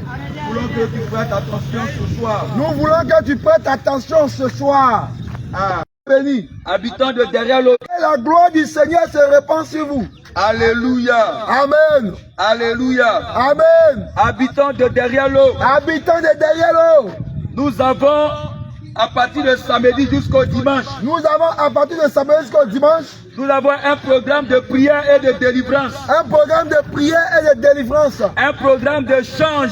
Nous voulons que tu prêtes attention ce soir. Nous voulons que tu prêtes attention ce soir. Ah. Béni. Habitants de derrière l'eau. Et la gloire du Seigneur se répand sur vous. Alléluia. Amen. Alléluia. Amen. Habitants de derrière l'eau. Habitants de derrière l'eau. Nous avons, à partir de samedi jusqu'au dimanche, Nous avons à partir de samedi jusqu'au dimanche nous avons un programme de prière et de délivrance. un programme de prière et de délivrance. Un programme d'échange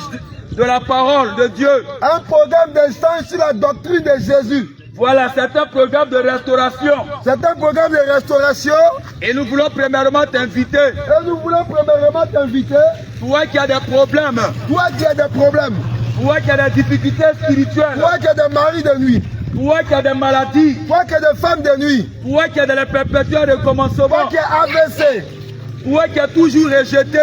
de la parole de Dieu. Un programme d'échange sur la doctrine de Jésus. Voilà, c'est un programme de restauration. C'est un programme de restauration. Et nous voulons premièrement t'inviter, Et nous voulons premièrement t'inviter, toi qui as des problèmes, toi qui as des problèmes, toi qui as des difficultés spirituelles, toi qui as des maris de nuit, toi qui as des maladies, toi qui as des femmes de nuit, toi qui as des perpétuels de commencement, toi qui as AVC, toi qui as toujours rejeté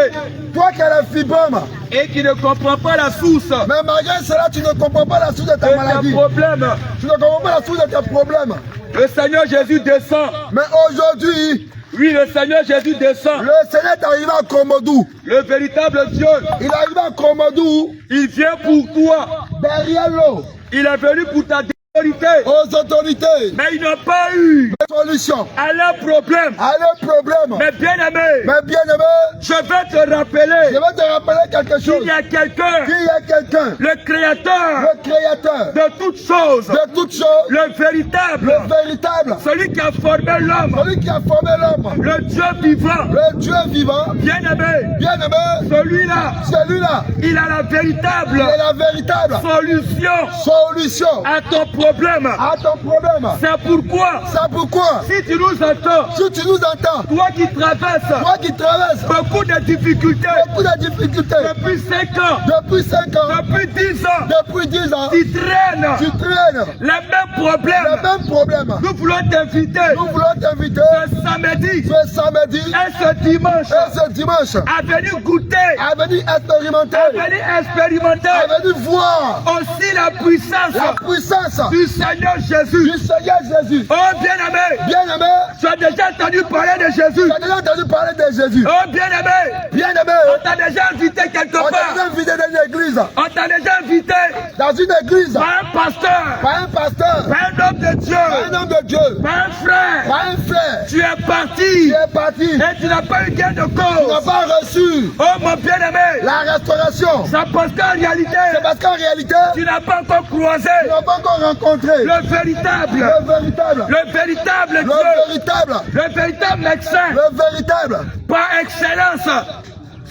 toi qui as la fibrome. et qui ne comprend pas la source Mais malgré cela, tu ne comprends pas la source de ta de maladie. tes problèmes. Tu ne comprends pas la source de tes problèmes. Le Seigneur Jésus descend. Mais aujourd'hui, Oui, le Seigneur Jésus descend. le Seigneur est arrivé à Komodou. Le véritable Dieu, Il est arrivé à Komodou, il vient pour toi. derrière l'eau, Il est venu pour ta autorité. aux autorités. Mais ils n'ont pas eu Solution à leur problème. à leurs problèmes. Mais bien aimé, Mais bien aimé, je vais te je rappeler vais te rappeler quelque chose. qu'il y a quelqu'un, Qu'il y a quelqu'un, le Créateur le créateur de toutes choses, de toutes choses, le véritable, le véritable, celui qui a formé l'homme, celui qui a formé l'homme, le Dieu vivant, le Dieu vivant, bien aimé, bien aimé, celui-là, celui-là, il a la il véritable est la véritable solution solution à ton problème. à ton problème. C'est pourquoi, C'est pourquoi, si tu nous entends, si tu nous entends, toi qui traverses toi qui traverses beaucoup de difficultés beaucoup de difficultés depuis 5 ans, depuis 5 ans, depuis 10 ans, depuis 10 ans, tu traînes tu traînes les mêmes le problèmes. même problème. Nous voulons t'inviter Nous voulons t'inviter ce samedi ce samedi et ce dimanche et ce dimanche à venir goûter, à venir expérimenter, à venir expérimenter à venir voir aussi la puissance la puissance du Seigneur Jésus. du Seigneur Jésus. Oh bien-aimé, Bien aimé, tu as déjà entendu parler de Jésus. tu as déjà entendu parler de Jésus. Oh bien-aimé, Bien aimé, on t'a déjà invité quelque on t'a part. déjà invité dans une église, On t'a déjà invité dans une église, par un pasteur, par un pasteur, par un homme de Dieu, par un homme de Dieu, par un frère. par un frère. Tu es parti Tu es parti, tu et tu n'as pas eu gain de n'as cause. pas reçu Oh mon bien-aimé, la restauration. c'est parce qu'en réalité, C'est parce qu'en réalité, tu n'as pas encore croisé tu n'as pas encore rencontré le véritable, le véritable, le véritable le Dieu, véritable, le véritable médecin le véritable. par excellence.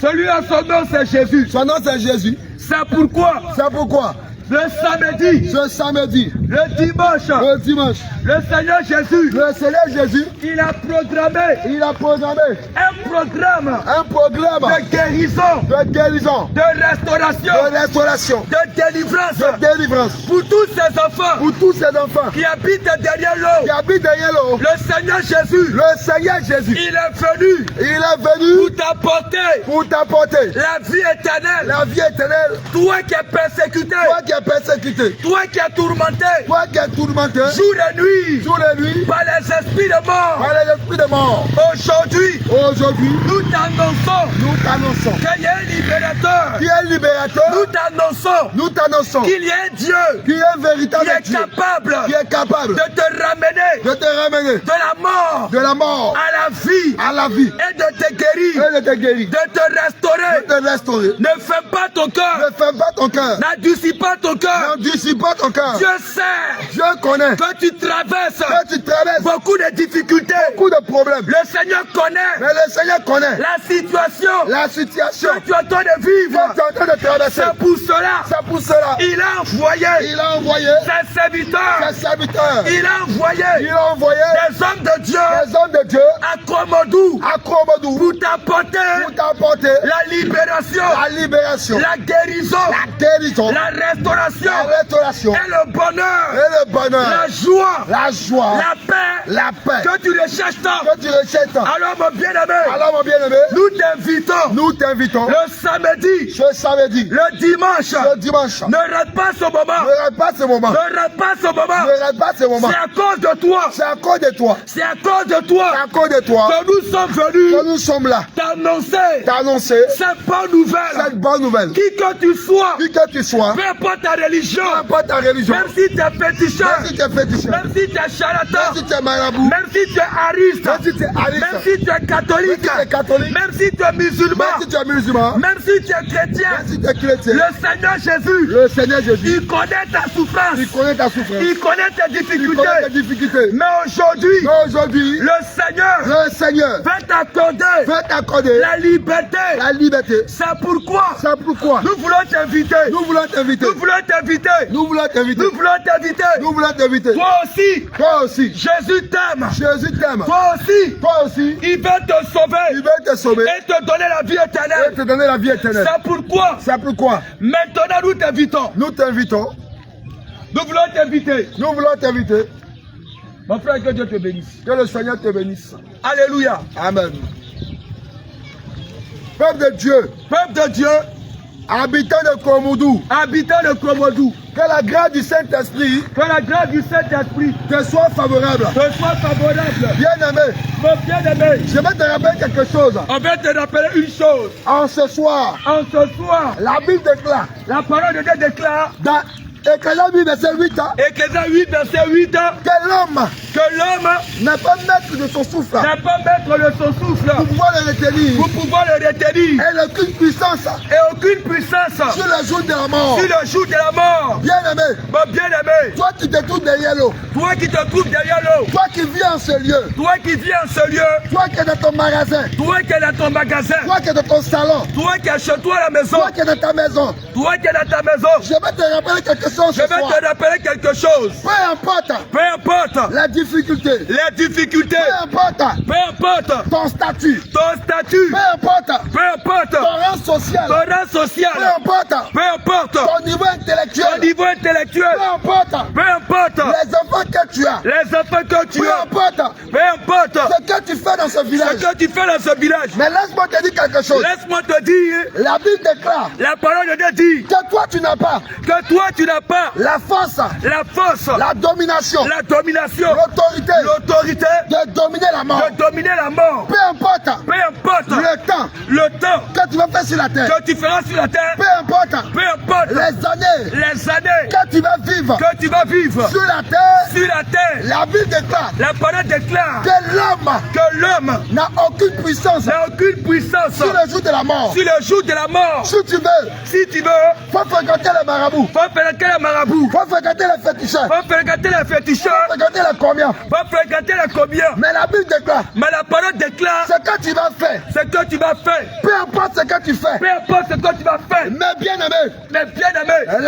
Celui à son nom c'est Jésus. Son nom c'est Jésus. C'est pourquoi C'est pourquoi le samedi, ce samedi, le dimanche, le dimanche, le Seigneur Jésus, le Seigneur Jésus, il a programmé il a programmé un programme un programme de guérison, de guérison, de restauration, de restauration, de délivrance de délivrance pour tous ces enfants pour tous ces enfants qui habitent derrière l'eau. qui habitent derrière l'eau. Le Seigneur Jésus, Le Seigneur Jésus, il est venu il est venu pour t'apporter pour t'apporter la vie éternelle. la vie éternelle. Toi qui es persécuté, Toi qui es persécuté, toi qui es tourmenté, toi qui es tourmenté, jour et nuit, jour et nuit, par les esprits de mort. par les esprits de mort. Aujourd'hui, Aujourd'hui, nous t'annonçons nous t'annonçons qu'il y a un libérateur. qui est libérateur. Nous t'annonçons Nous t'annonçons qu'il y a un Dieu qui est un véritable qui est Dieu, capable qui est capable de te ramener de te ramener de la mort de la mort à la vie à la vie et de te guérir, et de te guérir, de te restaurer. de te restaurer. Ne ferme pas ton cœur, Ne ferme pas ton cœur, n'adoucis pas ton cœur. n'endurcis pas ton cœur. Dieu sait Dieu connaît que tu traverses que tu traverses beaucoup de difficultés. beaucoup de problèmes, Le Seigneur connaît mais le Seigneur connaît la situation la situation que tu es en train de que vivre. tu es en train de traverser. C'est pour cela C'est pour cela il a envoyé il a envoyé ses serviteurs. ses serviteurs, Il a envoyé il a envoyé des hommes de Dieu les hommes de Dieu à Komodou à Komodou pour t'apporter pour t'apporter la libération, la libération, la guérison, la guérison, la restauration restauration et le bonheur, et le bonheur, la joie, la paix que tu recherches tant. que tu recherches. Alors mon bien-aimé, Alors mon bien-aimé, nous t'invitons le samedi, ce samedi, le dimanche, ne rate pas ce moment, ne rate pas ce moment, ne rate pas ce moment. ne rate pas ce moment. C'est à cause de toi, C'est à cause de toi, c'est à cause de toi c'est à cause de toi que nous sommes venus que nous sommes là t'annoncer d'annoncer cette bonne nouvelle. cette bonne nouvelle. Qui que tu sois, Qui que tu sois, peu importe ta religion, peu importe ta religion, même si tu es féticheur, même si tu es féticheur, même si tu es charlatan, même si tu es marabout, même si tu es ariste, même si tu es ariste, même si tu es catholique, même si tu es catholique, même si tu es musulman, même si tu es musulman, même si tu es chrétien, même si tu es chrétien, le Seigneur Jésus, le Seigneur Jésus, il connaît ta souffrance, il connaît ta souffrance, il connaît tes il connaît tes difficultés. difficultés. Mais aujourd'hui, Mais aujourd'hui, le Seigneur le Seigneur va t'accorder veut t'accorder la liberté. la liberté. C'est pourquoi C'est pourquoi nous voulons t'inviter. nous voulons t'inviter. Nous voulons t'inviter. Nous voulons t'inviter. Nous voulons t'inviter. Nous voulons t'inviter. Toi aussi, Toi aussi, Jésus t'aime. Jésus t'aime. Toi aussi, Toi aussi, il va te il sauver veut te sauver et te donner la vie et éternelle. te donner la vie éternelle. C'est pourquoi C'est pourquoi maintenant nous t'invitons. nous t'invitons. Nous voulons t'inviter. Nous voulons t'inviter. Mon frère, que Dieu te bénisse. Que le Seigneur te bénisse. Alléluia. Amen. Peuple de Dieu, Peuple de Dieu, habitant de Komoudou, habitant de Komodou, que la grâce du Saint-Esprit que la grâce du Saint-Esprit te soit favorable. te soit favorable. Bien-aimé, Mon bien-aimé, je vais te rappeler quelque chose. on va te rappeler une chose. En ce soir, En ce soir, la Bible déclare la parole de Dieu déclare, dans Ecclésiaste 8, verset 8, Ecclésias 8, verset 8, que l'homme que l'homme n'est pas maître de son souffle n'est pas maître de son souffle pour pouvoir le retenir. pour pouvoir le retenir. Elle n'a aucune puissance Et aucune puissance sur le jour de la mort. sur le jour de la mort. Bien-aimé, Mon bien-aimé, toi qui te trouves derrière l'eau, toi qui te trouves derrière l'eau, toi qui vis en ce lieu, toi qui vis en ce lieu, toi qui es dans ton magasin, toi qui es dans ton magasin, toi qui es dans ton salon, toi qui es chez toi à la maison, toi qui es dans ta maison, toi qui es dans ta maison, je vais te rappeler quelque chose je ce vais soir. te rappeler quelque chose. Peu importe Peu importe la difficulté, les difficultés, peu importe peu importe ton statut, ton statut, peu importe peu importe ton rang social, ton rang social, peu importe peu importe ton niveau ton intellectuel, niveau intellectuel, peu importe peu importe les enfants que tu as, les enfants que tu peu as, importe peu importe ce que tu fais dans ce ce village. que tu fais dans ce village. Mais laisse-moi te dire quelque chose. Laisse-moi te dire, La Bible déclare la parole de Dieu dit que toi tu n'as pas que toi tu n'as pas la force, la force, la domination, la domination, l'autorité l'autorité de dominer la mort. de dominer la mort. Peu importe Peu importe le temps le temps que tu vas faire sur la terre, que tu feras sur la terre, peu importe peu importe les années années que tu vas vivre que tu vas vivre sur la terre, sur la terre, la Bible déclare la parole déclare que l'homme l'homme n'a aucune puissance n'a aucune puissance sur le jour de la mort. sur le jour de la mort. Si tu veux, Si tu veux, faut fréquenter les marabouts, faut fréquenter les marabouts, faut fréquenter les féticheurs, faut fréquenter les féticheurs, faut fréquenter les combien. faut fréquenter les combien. Mais la Bible déclare Mais la parole déclare ce que tu vas faire, ce que tu vas faire, peu importe ce que tu fais. peu importe ce que tu vas faire. Mais bien aimé, Mais bien aimé,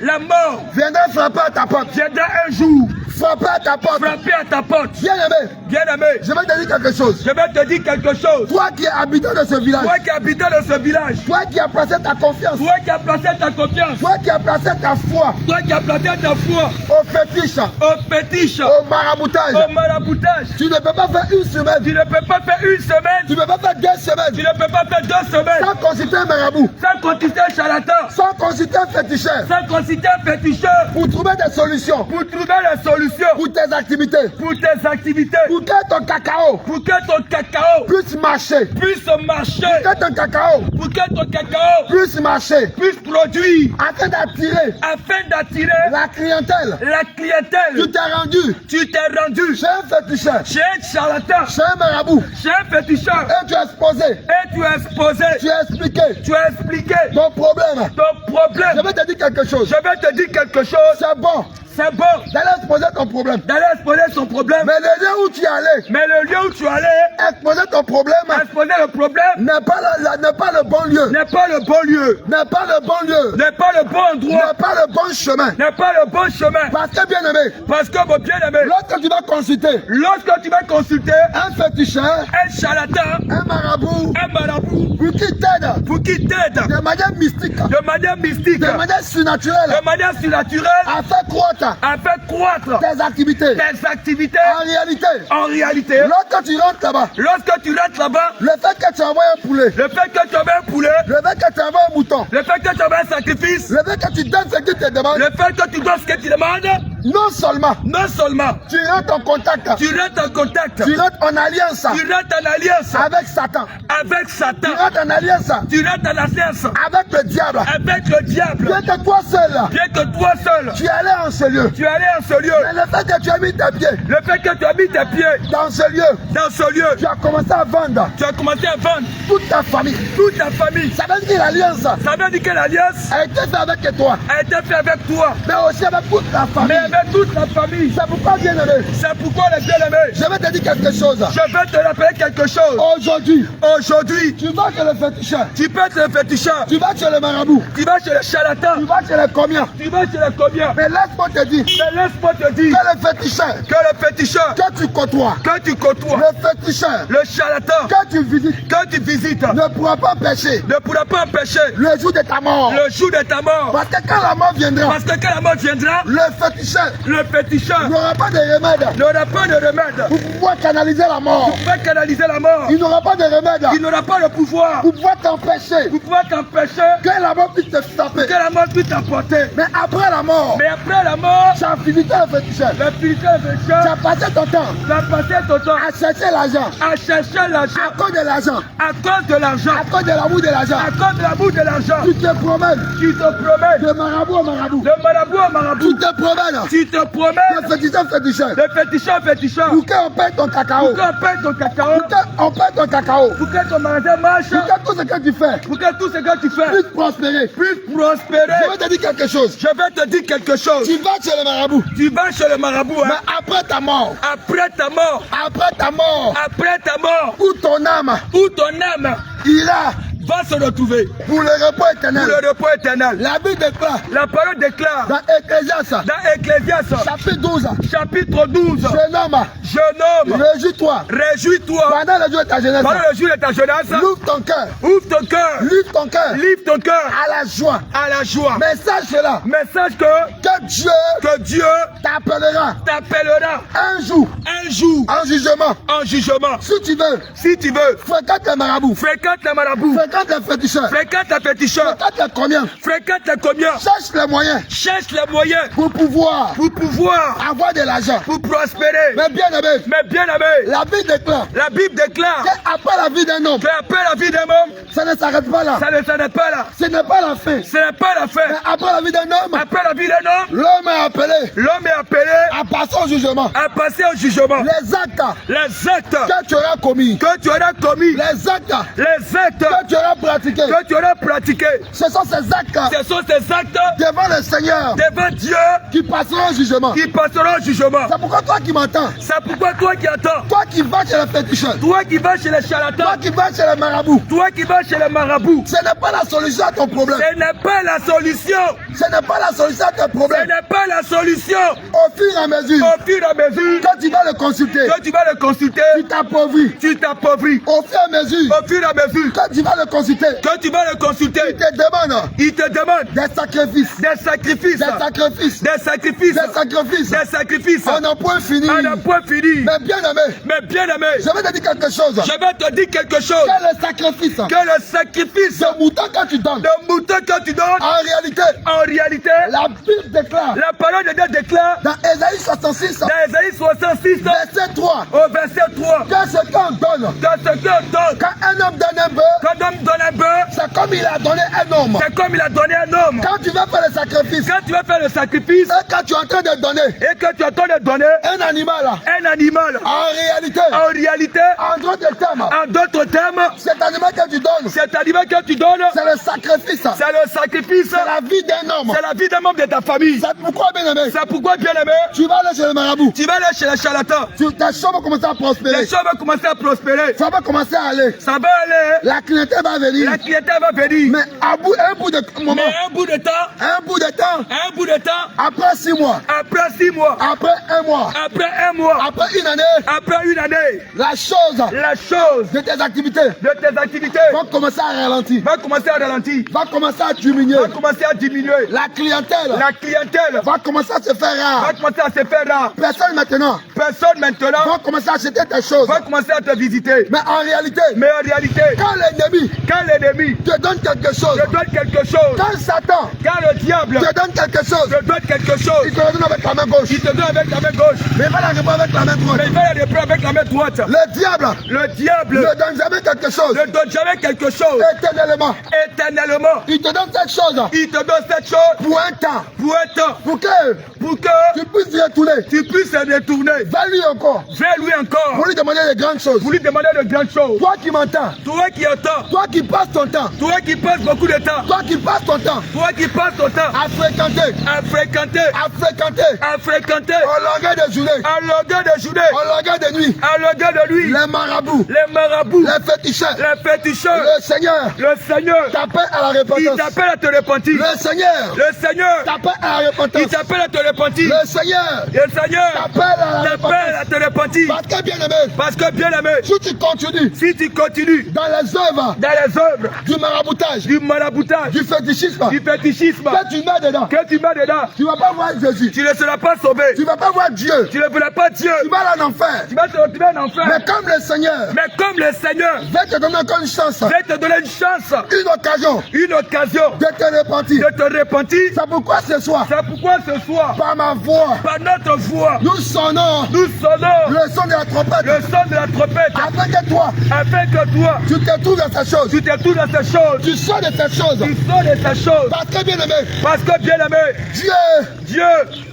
la mort viendra frapper à ta porte. viendra un jour Frapper à ta porte. frapper à ta porte. Bien aimé, Bien aimé, je vais te dire quelque chose. je vais te dire quelque chose. Toi qui es habitant de ce village, Toi qui habites dans ce village, toi qui as placé ta confiance, toi qui as placé ta confiance, toi qui as placé ta foi toi qui as placé ta foi au fétiche, au fétiche, au maraboutage, au maraboutage, tu ne peux pas faire une semaine, tu ne peux pas faire une semaine, tu ne peux pas faire 2 tu semaines ne peux pas faire 2 semaines sans consulter un marabout, sans consulter un charlatan, sans consulter un féticheur sans consulter un féticheur pour trouver des solutions pour trouver les solutions pour tes activités, pour tes activités, pour que ton cacao pour que ton cacao puisse marcher, puisse marcher, que ton cacao pour que ton cacao puisse marcher puisse produire afin d'attirer afin d'attirer la clientèle. la clientèle. Tu t'es rendu Tu t'es rendu chez un féticheur, chez un charlatan, chez un marabout, chez un féticheur et tu as exposé, et tu as exposé, tu as expliqué tu as expliqué ton problème. ton problème. Je vais te dire quelque chose. Je vais te dire quelque chose. C'est bon C'est bon d'aller exposer ton problème. d'aller exposer son problème. Mais le lieu où tu es allé, Mais le lieu où tu allais exposer ton problème exposer le problème n'est pas, n'est pas le bon lieu. n'est pas le bon lieu, N'est pas le bon lieu. n'est pas le bon endroit, N'est pas le bon chemin. n'est pas le bon chemin. Parce que bien aimé, Parce que mon bien-aimé, lorsque tu vas consulter lorsque tu vas consulter un féticheur, un charlatan, un marabout, un marabout, pour qui t'aide pour qu'il t'aide de manière mystique, de manière mystique, de manière surnaturelle, de manière surnaturelle, à faire croître à faire croître tes activités. tes activités, En réalité, lorsque tu rentres là-bas, lorsque tu rentres là-bas, le fait que tu envoies un poulet, le fait que tu avais un poulet, le fait que tu envoies un mouton, le fait que tu avais un sacrifice, le fait que tu donnes ce que tu demandes, le fait que tu donnes ce que tu demandes, non seulement non seulement tu rentres en contact, tu rentres en contact, tu rentres en alliance tu rentres en alliance avec Satan, avec tu Satan, rentres en alliance tu rentres en alliance avec le diable. avec le diable, Bien que toi seul, bien que toi seul, tu es allé en ce lieu. tu es allé en ce lieu, Mais le fait que tu as mis tes pieds le fait que tu as mis tes pieds dans ce lieu, dans ce lieu, tu as commencé à vendre tu as commencé à vendre toute ta famille. toute ta famille. Ça veut dire l'alliance Ça veut dire que l'alliance a été faite avec toi, a été faite avec toi, mais aussi avec toute ta mais famille. avec toute la famille. C'est pourquoi, bien aimé, C'est pourquoi les bien-aimés, je vais te dire quelque chose. je vais te rappeler quelque chose. Aujourd'hui, Aujourd'hui, tu vas chez le féticheur, tu peux être un féticheur, tu vas chez le marabout, tu vas chez le charlatan, tu vas chez le comien. tu vas chez le combien. Mais laisse-moi te dire Mais laisse-moi te dire que le féticheur que le féticheur que tu côtoies, que tu côtoies, le féticheur le charlatan que tu visites, que tu visites, ne pourra pas empêcher ne pourra pas empêcher le jour de ta mort. le jour de ta mort. Parce que quand la mort viendra, Parce que quand la mort viendra, le féticheur le féticheur n'aura pas de remède n'aura pas de remède pour pouvoir canaliser la mort. pour canaliser la mort. Il n'aura pas de remède Il n'aura pas le pouvoir pour pouvoir t'empêcher pour pouvoir t'empêcher que la mort puisse te frapper. que la mort puisse t'emporter. Mais après la mort, Mais après la mort, tu as visité le féticheur. le féticheur Tu as va passé ton temps passer ton temps à chercher l'argent. à chercher l'argent À cause de l'argent. à cause de l'argent, À cause de l'amour de l'argent. à cause de l'amour de l'argent. Tu te promènes Tu te promènes de marabout en marabout. de marabout à marabout. Tu te promènes Tu te de promènes féticheur en féticheur. de féticheur en féticheur. Pour qu'on paye ton cacao. Pour qu'on paye ton cacao, Pour qu'on paye ton cacao. pour que ton magasin marche, Pour que tout ce que tu fais pour que tout ce que tu fais puisse prospérer. puisse prospérer. Je vais te dire quelque chose. Je vais te dire quelque chose. Tu vas chez le marabout. Tu vas chez le marabout, Mais hein. après ta mort, Après ta mort, après ta mort, où ton âme où ton âme ira va se retrouver pour le repos éternel. pour le repos éternel. La Bible déclare La parole déclare dans Ecclésiaste, dans Ecclésiaste, chapitre 12, chapitre 12, jeune homme, jeune homme, réjouis-toi réjouis-toi pendant le jour de ta jeunesse. pendant le jour de ta jeunesse. Ouvre ton cœur, Ouvre ton cœur, livre ton cœur livre ton cœur à la joie. à la joie. Mais sache cela, Mais sache que Dieu Dieu t'appellera t'appellera un jour un jour en jugement. en jugement. Si tu veux, Si tu veux, fréquente les marabouts, fréquente les marabouts, fréquente les féticheurs, fréquente les féticheurs, fréquente les combien, fréquente les communs, cherche les moyens cherche les moyens pour pouvoir pour pouvoir, avoir de l'argent. pour prospérer. Mais bien aimé, Mais bien aimé, la Bible déclare la Bible déclare qu'après la vie d'un homme, qu'après la vie d'un homme, ça ne s'arrête pas là. ça ne s'arrête pas là. Ce n'est pas la fin. Ce n'est pas la Mais fin. après la vie d'un homme, Après la vie d'un homme, l'homme est appelé l'homme est appelé à passer au jugement. à passer au jugement. Les actes Les actes que tu auras commis, que tu auras commis, les actes les actes que tu auras pratiqués, que tu auras pratiqués, ce sont ces actes ce sont ces actes devant le Seigneur devant Dieu qui passeront au jugement. qui passeront au jugement. C'est pourquoi toi qui m'entends, C'est pourquoi toi qui attends, toi qui vas chez le féticheur, toi qui vas chez les toi charlatans, qui vas chez le marabout, toi qui vas chez les marabouts, ce n'est pas la solution à ton problème. ce n'est pas la solution. Ce n'est pas la solution à ton Ce problème. n'est pas la solution. Au fur et à mesure Au fur et à mesure que tu vas le consulter, que tu vas le consulter, tu t'appauvris. tu t'appauvris. Au fur et à mesure Au fur et à mesure que tu vas le consulter, que tu vas le consulter, il te demande il te demande des sacrifices, des sacrifices, des sacrifices, des sacrifices, des sacrifices. des sacrifices. On n'a point fini. À ne point fini. Mais bien aimé, Mais bien aimé, je vais te dire quelque chose. je vais te dire quelque chose. Que le sacrifice Que le sacrifice de mouton que tu donnes, de mouton que tu donnes, en réalité, la Bible déclare la parole de Dieu déclare dans Ésaïe 66, dans Ésaïe 66, verset 3, au verset 3, que ce qu'on donne, que ce que donne, quand un homme donne un bœuf, quand l'homme donne un bœuf, c'est comme il a donné un homme. c'est comme il a donné un homme. Quand tu vas faire le sacrifice, Quand tu vas faire le sacrifice et quand tu es en train de donner et que tu attends de donner un animal, un animal, en réalité, en d'autres termes, cet animal que tu donnes, cet animal que tu donnes, c'est le sacrifice, c'est le sacrifice, c'est la vie d'un homme. c'est la vie d'un membre de ta famille. C'est pourquoi, bien aimé, C'est pourquoi, bien aimé, tu vas aller chez le marabout. tu vas aller chez les charlatans. Ta chambre va commencer à prospérer. Les choses vont commencer à prospérer. Ça va commencer à aller. Ça va aller. La clientèle va venir. La clientèle va venir. Mais à bout, un bout de moment, Mais un bout de temps, après 6 mois, après 6 mois, après 1 mois, après 1 mois, après une année, après une année, la chose de tes activités activités va commencer à ralentir, va commencer à ralentir, va commencer à diminuer. va commencer à diminuer. La clientèle Va va commencer à se faire rare. commencer à se faire rare. Personne maintenant Personne maintenant va commencer à acheter tes choses. va commencer à te visiter. Mais en réalité, quand Quand l'ennemi te donne quelque chose, te donne quelque chose, quand Satan quand le diable te donne quelque chose, te donne quelque il chose, te le donne avec la main gauche. il te donne avec la main gauche, Mais il va la répondre avec la main droite. mais il va la reprendre avec la main droite. Le diable Le diable ne donne jamais quelque chose ne donne jamais quelque chose éternellement. éternellement. Il te donne cette chose Il te donne cette chose pour un temps, pour un temps, pour que pour que tu puisses y retourner tu puisses se retourner vers lui encore, vers lui encore, pour lui demander de grandes choses. pour lui demander de grandes choses. Toi qui m'entends, Toi qui entends, toi qui passes ton temps, toi qui passes beaucoup de temps, toi qui passes ton temps toi qui passes ton temps à fréquenter, à fréquenter, à fréquenter à en longueur de journée, à longueur de journée, en longueur de nuit, à longueur de nuit, les marabouts, les marabouts, les féticheurs, les féticheurs, le Seigneur le Seigneur, t'appelle à la il repentance. t'appelle à te repentir. Le Seigneur Le Seigneur, t'appelle à la repentance. il t'appelle à te repentir. Le Seigneur Le Seigneur t'appelle à la t'appelle à repentance. te repentir. Parce que bien aimé, Parce que bien aimé, si tu continues si tu continues dans les œuvres dans les œuvres du maraboutage, du maraboutage, du fétichisme, du fétichisme, que tu mets dedans, que tu mets dedans, tu ne vas pas voir Jésus, tu ne seras pas sauvé. tu ne vas pas voir Dieu, Tu ne verras pas Dieu. tu vas aller en enfer. Tu vas te retrouver en enfer. Mais comme le Seigneur Mais comme le Seigneur va te donner encore une chance, va te donner une chance, une occasion une occasion de te repentir. de te repentir, C'est pourquoi ce soir, c'est pourquoi ce soir, par ma voix, par notre voix, nous sonnons nous sonnons le son de la trompette, le son de la trompette, afin que toi, afin que toi, tu te trouves dans cette chose, tu te trouves dans ces choses, tu sors de cette chose. tu sors de ces choses. Parce que bien aimé, Parce que bien aimé, Dieu,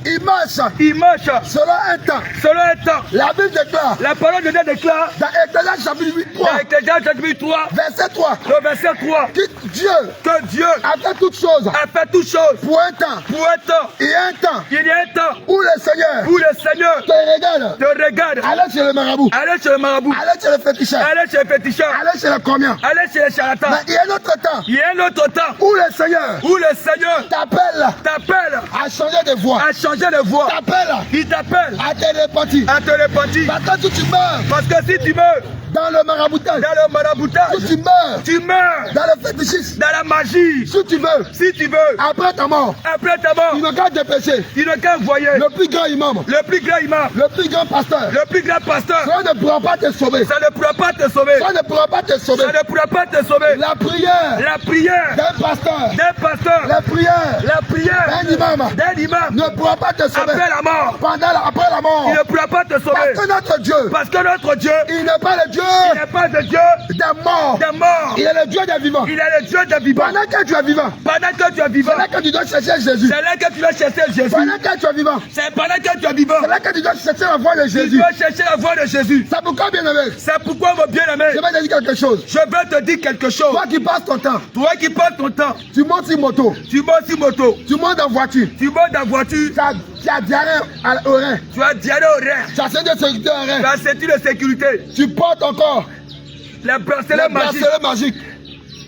il marche il marche selon un temps. selon un temps. La Bible déclare La parole de Dieu déclare dans Ecclésiaste chapitre 8, 3, dans Ecclésiaste chapitre 3, verset 3, le verset 3, que Dieu que Dieu a fait toutes choses a fait toutes choses pour un temps. pour un temps. Et un temps Il y a un temps où le Seigneur où le Seigneur te regarde. te regarde. Allez chez le marabout, Allez chez le marabout, allez chez le féticheur, allez chez les féticheurs, allez chez le combien. allez chez les charlatans. Mais il y a un autre temps Il y a un autre temps où le Seigneur où le Seigneur t'appelle à changer de voix, à changer de voix. t'appelle Il t'appelle à te repentir. à te repentir. Parce que si tu meurs Parce que si tu meurs dans le maraboutage, dans le maraboutage, si tu meurs dans dans le fétichisme, la magie, si tu veux, si tu veux, après ta mort, après ta mort, il ne qu'à te pécher. il ne qu'à envoyer Le plus grand imam, le plus grand imam, le plus grand pasteur, le plus grand pasteur. cela ne pourra pas te sauver. Ça ne pourra pas te sauver. Ça ne pourra pas te sauver. Ça ne pourra pas te sauver. La prière La prière d'un pasteur, d'un pasteur, la prière la prière d'un imam d'un imam ne pourra pas te sauver. après la mort, Après la mort. il ne pourra pas te Parce sauver. que notre Dieu, Parce que notre Dieu, il n'est pas le Dieu il n'est pas le Dieu des morts. des morts. Il est le Dieu des vivants. Il est le Dieu des vivants. Pendant que tu es vivant, Pendant que tu es vivant, c'est là que tu dois chercher Jésus. c'est là que tu dois chercher Jésus. Pendant que tu es vivant, C'est pendant que tu es vivant, c'est là que tu dois chercher la voix de tu Jésus. dois chercher la voix de Jésus. C'est pourquoi, bien aimé, C'est pourquoi, mon bien-aimé, je vais te dire quelque chose. je vais te dire quelque chose. Toi qui passes ton temps, Toi qui passes ton temps, tu montes sur moto, tu montes sur moto, tu montes en voiture, tu montes en voiture, tu as diarrhée au rein, tu as diarrhée au rein, tu as ceinture de sécurité au rein, tu as ceinture de sécurité, tu portes encore les bracelets les magiques, bracelets magiques,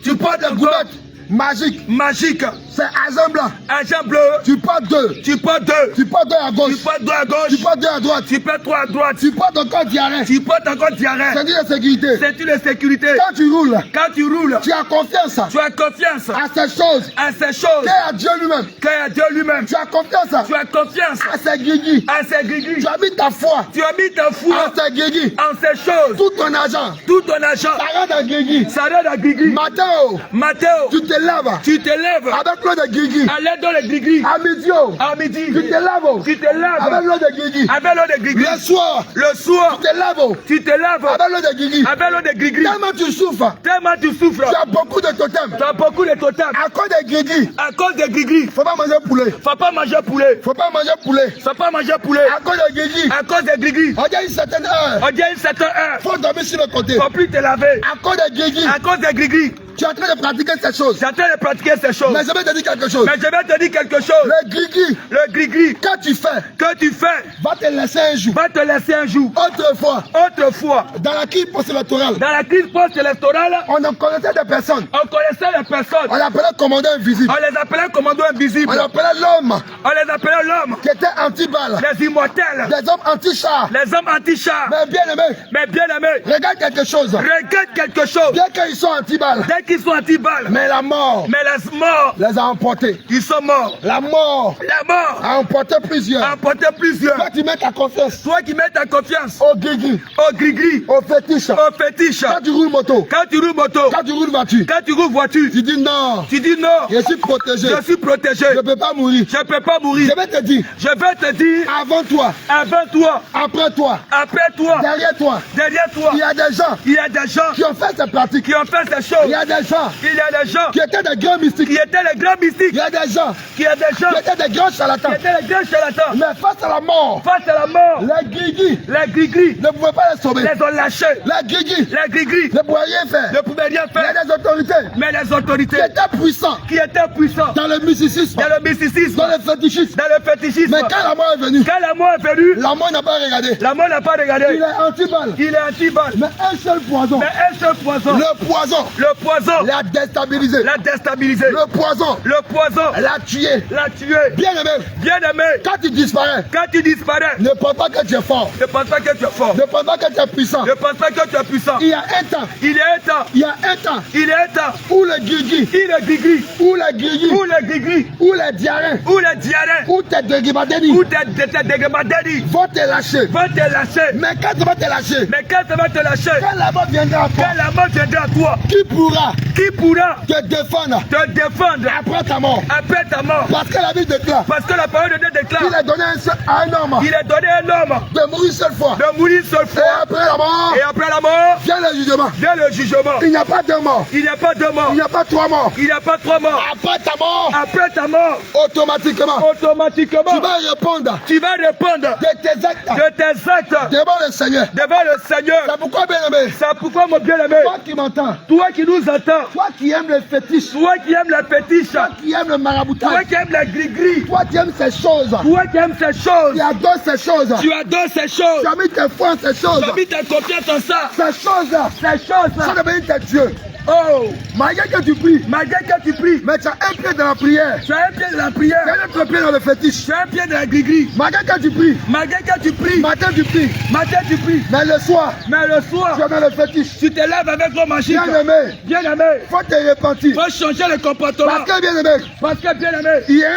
tu portes des goumettes magiques, magique, c'est argent blanc, argent bleu, tu portes deux, tu portes deux, tu portes deux à gauche, tu portes deux à gauche, tu portes deux à droite, tu portes trois à droite, tu portes encore diarrhée, tu portes encore diarrhée, ceinture de sécurité. ceinture de sécurité. Quand tu roules, Quand tu roules, tu as confiance tu as confiance à ces choses à ces choses qu'est à Dieu lui-même. qu'à Dieu lui-même. Tu as confiance Tu as confiance à ces guigui. à ces guigui. Tu as mis ta foi Tu as mis ta foi à ces guigui. en ces choses. Tout ton argent, Tout ton argent, ça rentre dans guigui. ça donne à guigui. Matteo, Matteo, tu te laves tu te lèves avec l'eau de guigui. à l'aide de guigui. À midi, À midi, tu te laves tu te lèves avec l'eau de guigui. avec l'eau de guigui. Le soir, Le soir, tu te laves tu te lèves avec l'eau de guigui. avec l'eau de guigui. Tellement tu souffres, Tellement tu souffres. tu as beaucoup de totems. Tu as beaucoup de totems. À cause de guigui, À cause de guigui, faut pas manger poulet. faut pas manger poulet. Faut pas manger poulet. Faut pas manger poulet. À cause de guigui, À cause de guigui, on dit à une certaine heure, on dit à une certaine heure, faut dormir sur le côté. faut plus te laver. À cause de guigui, À cause de guigui, Tu es en train de pratiquer ces choses. Tu es en train de pratiquer ces choses. Mais je vais te dire quelque chose. Mais je vais te dire quelque chose. Le grigri. Le gris-gris Que tu fais. Va te laisser un jour. Va te laisser un jour. Autrefois. Dans la crise post-électorale. Dans la crise post-électorale. On en connaissait des personnes. On connaissait les personnes. On l'appelait commandant invisible. On les appelait commando invisible. On l'appelait l'homme. On les appelait l'homme. Qui était anti-balle. Les immortels. Des hommes anti-chars. Les hommes anti-chars. Mais bien aimé. Mais bien aimés. Regarde quelque chose. Regarde quelque chose. Bien qu'ils sont anti-balles. Dès qu'ils sont anti-balles. Mais la mort. Mais les morts. Les a emportés. Ils sont morts. La mort. La mort. A emporté plusieurs. A emporté plusieurs. Toi qui mets ta confiance. Toi qui mets ta confiance. Au grigri. Au gris-gris. Au fétiche. Au fétiche. Quand tu roules moto. Quand tu roules moto. Quand tu roules voiture. Quand tu roules voiture. Tu dis non. Tu dis non. Je suis protégé. Je suis protégé. Je ne peux pas mourir. Je ne peux pas mourir. Je vais te dire. Je vais te dire. Avant toi. Avant toi. Après toi. Après toi. Derrière toi. Derrière toi. Il y a des gens. Il y a des gens Qui ont fait ces pratiques. qui ont fait ces choses. Il y a des gens. Il y a des gens Qui étaient des grands mystiques. qui étaient les grands mystiques. Il y a des gens. Qui étaient des gens Qui étaient des grands charlatans. qui étaient les grands charlatans. Mais face à la mort. Face à la mort. Les grigris Les gris-gris ne pouvaient pas les sauver. les ont lâchés. Les grigris Les gris-gris ne pouvaient rien faire. ne pouvaient rien Il y faire. a des autorités Mais les autorités qui étaient puissants qui étaient puissants dans le mysticisme, dans le mysticisme, dans le fétichisme. dans le fétichisme. Mais quand la mort est venue, Quand la mort est venue, la mort n'a pas regardé. la mort n'a pas regardé. Il est anti-balle. Il est anti-balle. Mais un seul poison. Mais un seul poison. Le poison Le poison l'a déstabilisé. l'a déstabilisé. Le poison Le poison l'a tué. l'a tué. Bien aimé, Bien aimé, quand tu disparais, quand tu disparais, ne pense pas que tu es fort. ne pense pas que tu es fort. Ne pense pas que tu es puissant. Ne pense pas que tu es puissant. Il y a un temps, Il y a un temps, il y a un temps il y a un temps où le grigri, il est gris-gris, où le grigri, ou le gris-gris, où les diarrhées, ou le diarrhée, où tes dégrimadénis ou tes dégradés vont te lâcher. vont te lâcher. Mais quand tu vas te lâcher, Mais quand tu vas te lâcher, quand la mort viendra à toi, quand la mort viendra à toi, qui pourra qui pourra te défendre te défendre après ta mort? après ta mort? Parce que la Bible déclare Parce que la parole de Dieu déclare, qu'il a donné à un homme il est donné à un homme de mourir une seule fois. de mourir une seule Et fois. après la mort, Et après la mort, vient le jugement. vient le jugement. Il n'y a pas deux morts. Il n'y a pas deux morts. Il n'y a pas trois morts. Il n'y a pas trois morts. Après ta mort, Après ta mort, automatiquement, automatiquement, tu vas répondre tu vas répondre de tes actes de tes actes devant le Seigneur. devant le Seigneur. C'est pourquoi, bien aimé, C'est pourquoi, mon bien-aimé, toi qui m'entends, toi qui nous entends, toi qui aimes les fétiches, toi qui aimes les fétiches, toi qui aimes le toi maraboutage, qui aimes les gris-gris, toi qui aimes ces choses, toi qui aimes ces choses, tu adores ces choses, tu adores ces choses, tu as mis tes foi en ces choses, tu as mis ta confiance en ça, ces choses-là, ces choses, ça devient tes dieux. oh, Malgré que tu pries, malgré que tu pries, mais tu as un pied dans la prière, tu as un pied de la tu prière, as un autre pied dans le fétiche. tu as un pied de la gris-gris, Malgré que tu pries, malgré que tu pries, matin tu pries, matin tu pries, mais le soir, mais le soir, tu es dans le fétiche. tu te lèves avec ton machine, Bien aimé, bien aimé, faut te repentir. faut changer le comportement, Parce que bien aimé, parce que bien aimé, il y a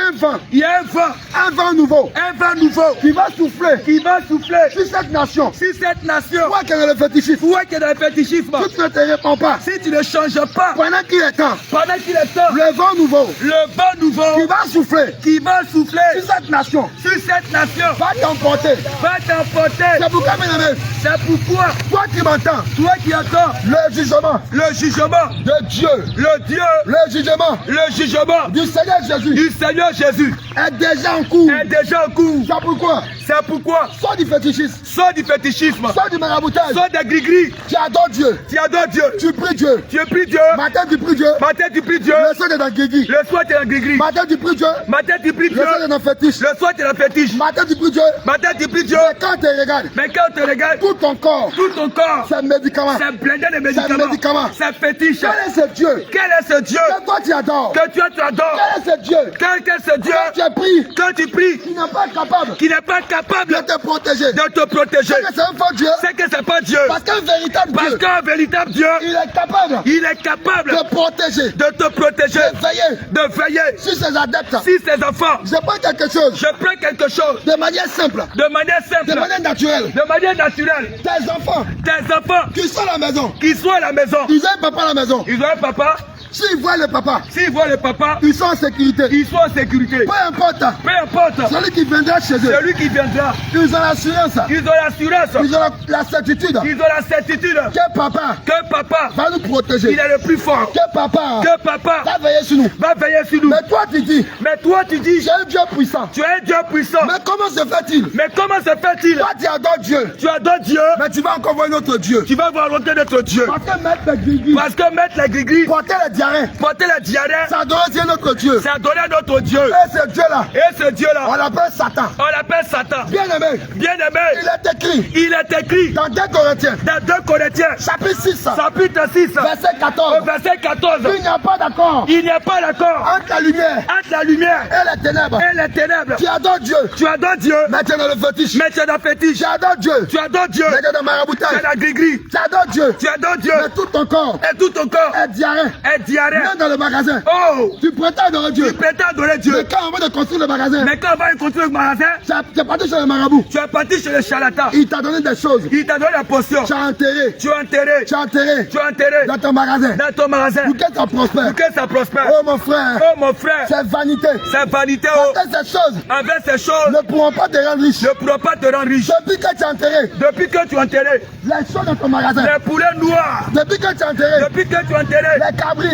il y a un vent nouveau un vent nouveau qui va souffler qui va souffler sur cette nation. sur cette nation. Toi qui es dans le fétichisme, Toi qui es dans le fétichisme, si tu ne te réponds pas, si tu ne changes pas, pendant qu'il est temps, pendant qu'il est temps, le vent nouveau le vent nouveau qui va souffler qui va souffler sur cette nation sur cette nation va t'emporter. va t'emporter. C'est pourquoi, bien aimé, C'est pourquoi, toi qui m'entends, toi qui attends le jugement le jugement de Dieu, le Dieu, le jugement le jugement du Seigneur Jésus du Seigneur Jésus est déjà en cours. est déjà en cours. C'est pourquoi, C'est pourquoi, sors du fétichisme, sors du fétichisme, sors du maraboutage, sors des gris-gris, tu adores Dieu, tu adores Dieu, tu pries Dieu, tu pries Dieu, matin tu pries Dieu, matin tu pries Dieu, le soir tu es dans Guigui, le soir tu es dans gris-gris, matin tu pries Dieu, matin tu pries le Dieu, soir tu es dans fétiche, le soir tu es dans fétiche, matin tu pries Dieu, matin tu pries Dieu, mais quand tu regardes, mais quand on te regarde, tout ton corps, tout ton corps, c'est médicament. c'est blindé de médicament. médicaments, c'est fétiche. Quel est ce Dieu Quel est ce Dieu que toi tu adores? que tu adores? Quel est ce Dieu Quel est ce Dieu que tu as pris quand tu pries qui n'est pas capable qui n'est pas capable de te protéger? de te protéger? C'est un faux Dieu. C'est que c'est pas Dieu. Parce qu'un véritable Parce Dieu, qu'un véritable Dieu, il est capable il est capable de protéger, de te protéger, de veiller sur ses adeptes. si ses enfants. Je prends quelque chose Je prends quelque chose de manière simple, de manière simple, de manière naturelle. de manière naturelle. Tes enfants Tes enfants qui sont à la maison, qui sont à la maison, ils ont un papa à la maison. ils ont un papa, S'ils voient le papa, ils sont en sécurité. Ils sont en sécurité. Peu importe. Celui qui viendra chez eux. Ils ont l'assurance. Ils ont la certitude. Que papa va nous protéger. Il est le plus fort. Que papa va veiller sur nous. Mais toi tu dis, j'ai un Dieu puissant. Tu es un Dieu puissant. Mais comment se fait-il? Toi tu adores Dieu. Mais tu vas encore voir notre Dieu. Tu vas voir notre Dieu. Parce que mettre les grigris. Porter les diarrhées. Ça adore notre Dieu. Et ce Dieu-là. On l'appelle Satan. Bien aimé. Il est écrit. Dans 2 Corinthiens. Chapitre 6. Verset 14. Il n'y a pas d'accord. Entre la lumière. Et les ténèbres. Tu adores Dieu. Mais tu es dans le fétiche. Tu adores Dieu. Mais tu es dans le maraboutage. Tu adores Dieu. Mais tout ton corps. Est diarrhée. Même dans le magasin. Tu prétends adorer Dieu. Mais quand on va te construire le magasin. Tu es parti chez le marabout. Chez le charlatan. Il t'a donné des choses. Il t'a donné la potion. Tu as enterré. Tu as enterré. Dans ton magasin. Pour que ça prospère. Oh mon frère. C'est vanité. Avec ces choses. Ne pourront pas te rendre riche. Depuis que tu as enterré. Les choses dans ton magasin. Les poulets noirs. Depuis que tu as enterré.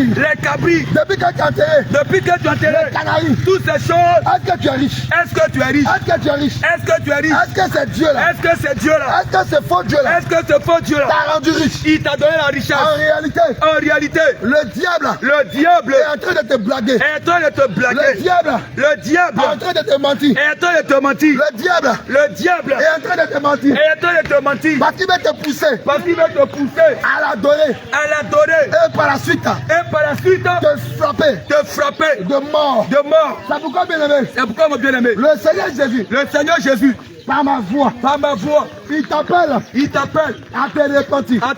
Les cabris. Depuis que tu as enterré. Les canaris. Toutes ces choses. Est-ce que tu es riche? Est-ce que c'est Dieu-là? Est-ce que ce faux Dieu-là t'a rendu riche? Il t'a donné la richesse. En réalité, le diable est en train de te blaguer. Le diable est en train de te mentir. Le diable est en train de te mentir. Parce qu'il veut te pousser à l'adorer. Et par la suite te frapper de mort. C'est pourquoi, bien aimé, le Seigneur Jésus, par ma voix, il t'appelle à te repentir.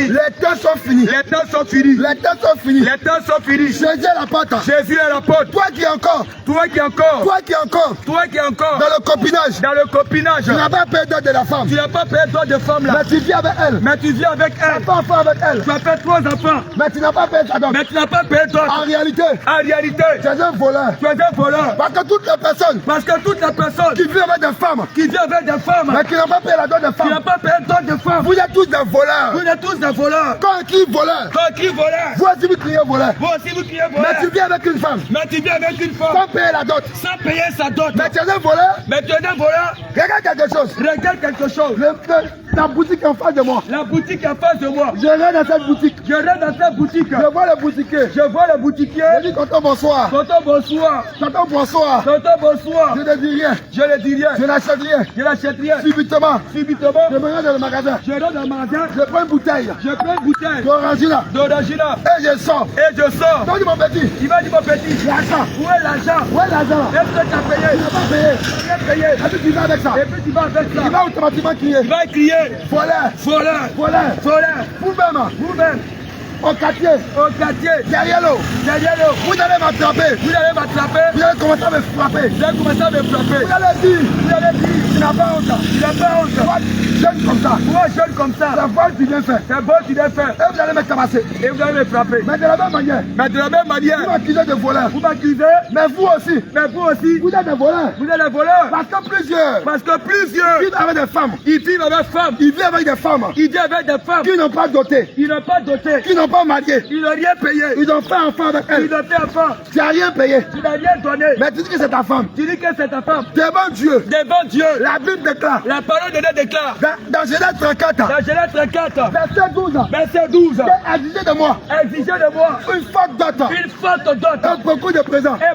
Les temps sont finis. Jésus est la porte. Toi qui es encore dans le copinage, tu n'as pas peur de la femme. Mais tu vis avec elle. Tu as fait enfant avec elle. Tu as fait 3 enfants. Mais tu n'as pas peur de ta dot. En réalité, tu es un voleur. Parce que toutes les personnes qui vivent avec des femmes, mais qui n'ont pas payé la dot de femme, vous êtes tous des voleurs. Quand qui voleur, vous aussi vous criez voleur. Mais tu vis avec une femme, sans payer la dot. Mais tu es un voleur. Regarde quelque chose. La boutique en face de moi. Je rentre dans cette boutique. Je vois le boutiquier. Je dis tonton bonsoir. Je ne dis rien. Je n'achète rien. Subitement. Je me rends dans le magasin. Je prends une bouteille. D'orangina. Et je sors. Donc mon petit. Il va dire mon petit. L'argent. Où est l'argent? Est-ce que tu as payé? Tu n'as pas payé. Et puis tu vas avec ça. Il va automatiquement crier. Voleur. Vous-même. Au quartier. Derrière l'eau. Vous allez m'attraper. Vous allez commencer à me frapper. Vous allez dire. Tu n'as pas honte. Toi, jeune comme ça. C'est bon tu viens faire. Et vous allez me tabasser. Et vous allez me frapper. Mais de la même manière. Vous m'accusez de voleur. Mais vous aussi. Vous êtes des voleurs. Parce que plusieurs. Vivent avec des femmes. Ils vivent avec des femmes. Qui n'ont pas doté. Qui n'ont pas marié. Ils n'ont rien payé. Ils ont fait enfant avec elle. Tu n'as rien payé. Tu n'as rien donné. Mais tu dis que c'est ta femme. Devant Dieu. La Bible déclare. La parole de Dieu déclare. Dans Genèse 34. Verset 12. Exigez de moi. Une forte dot. Et beaucoup de présents. Et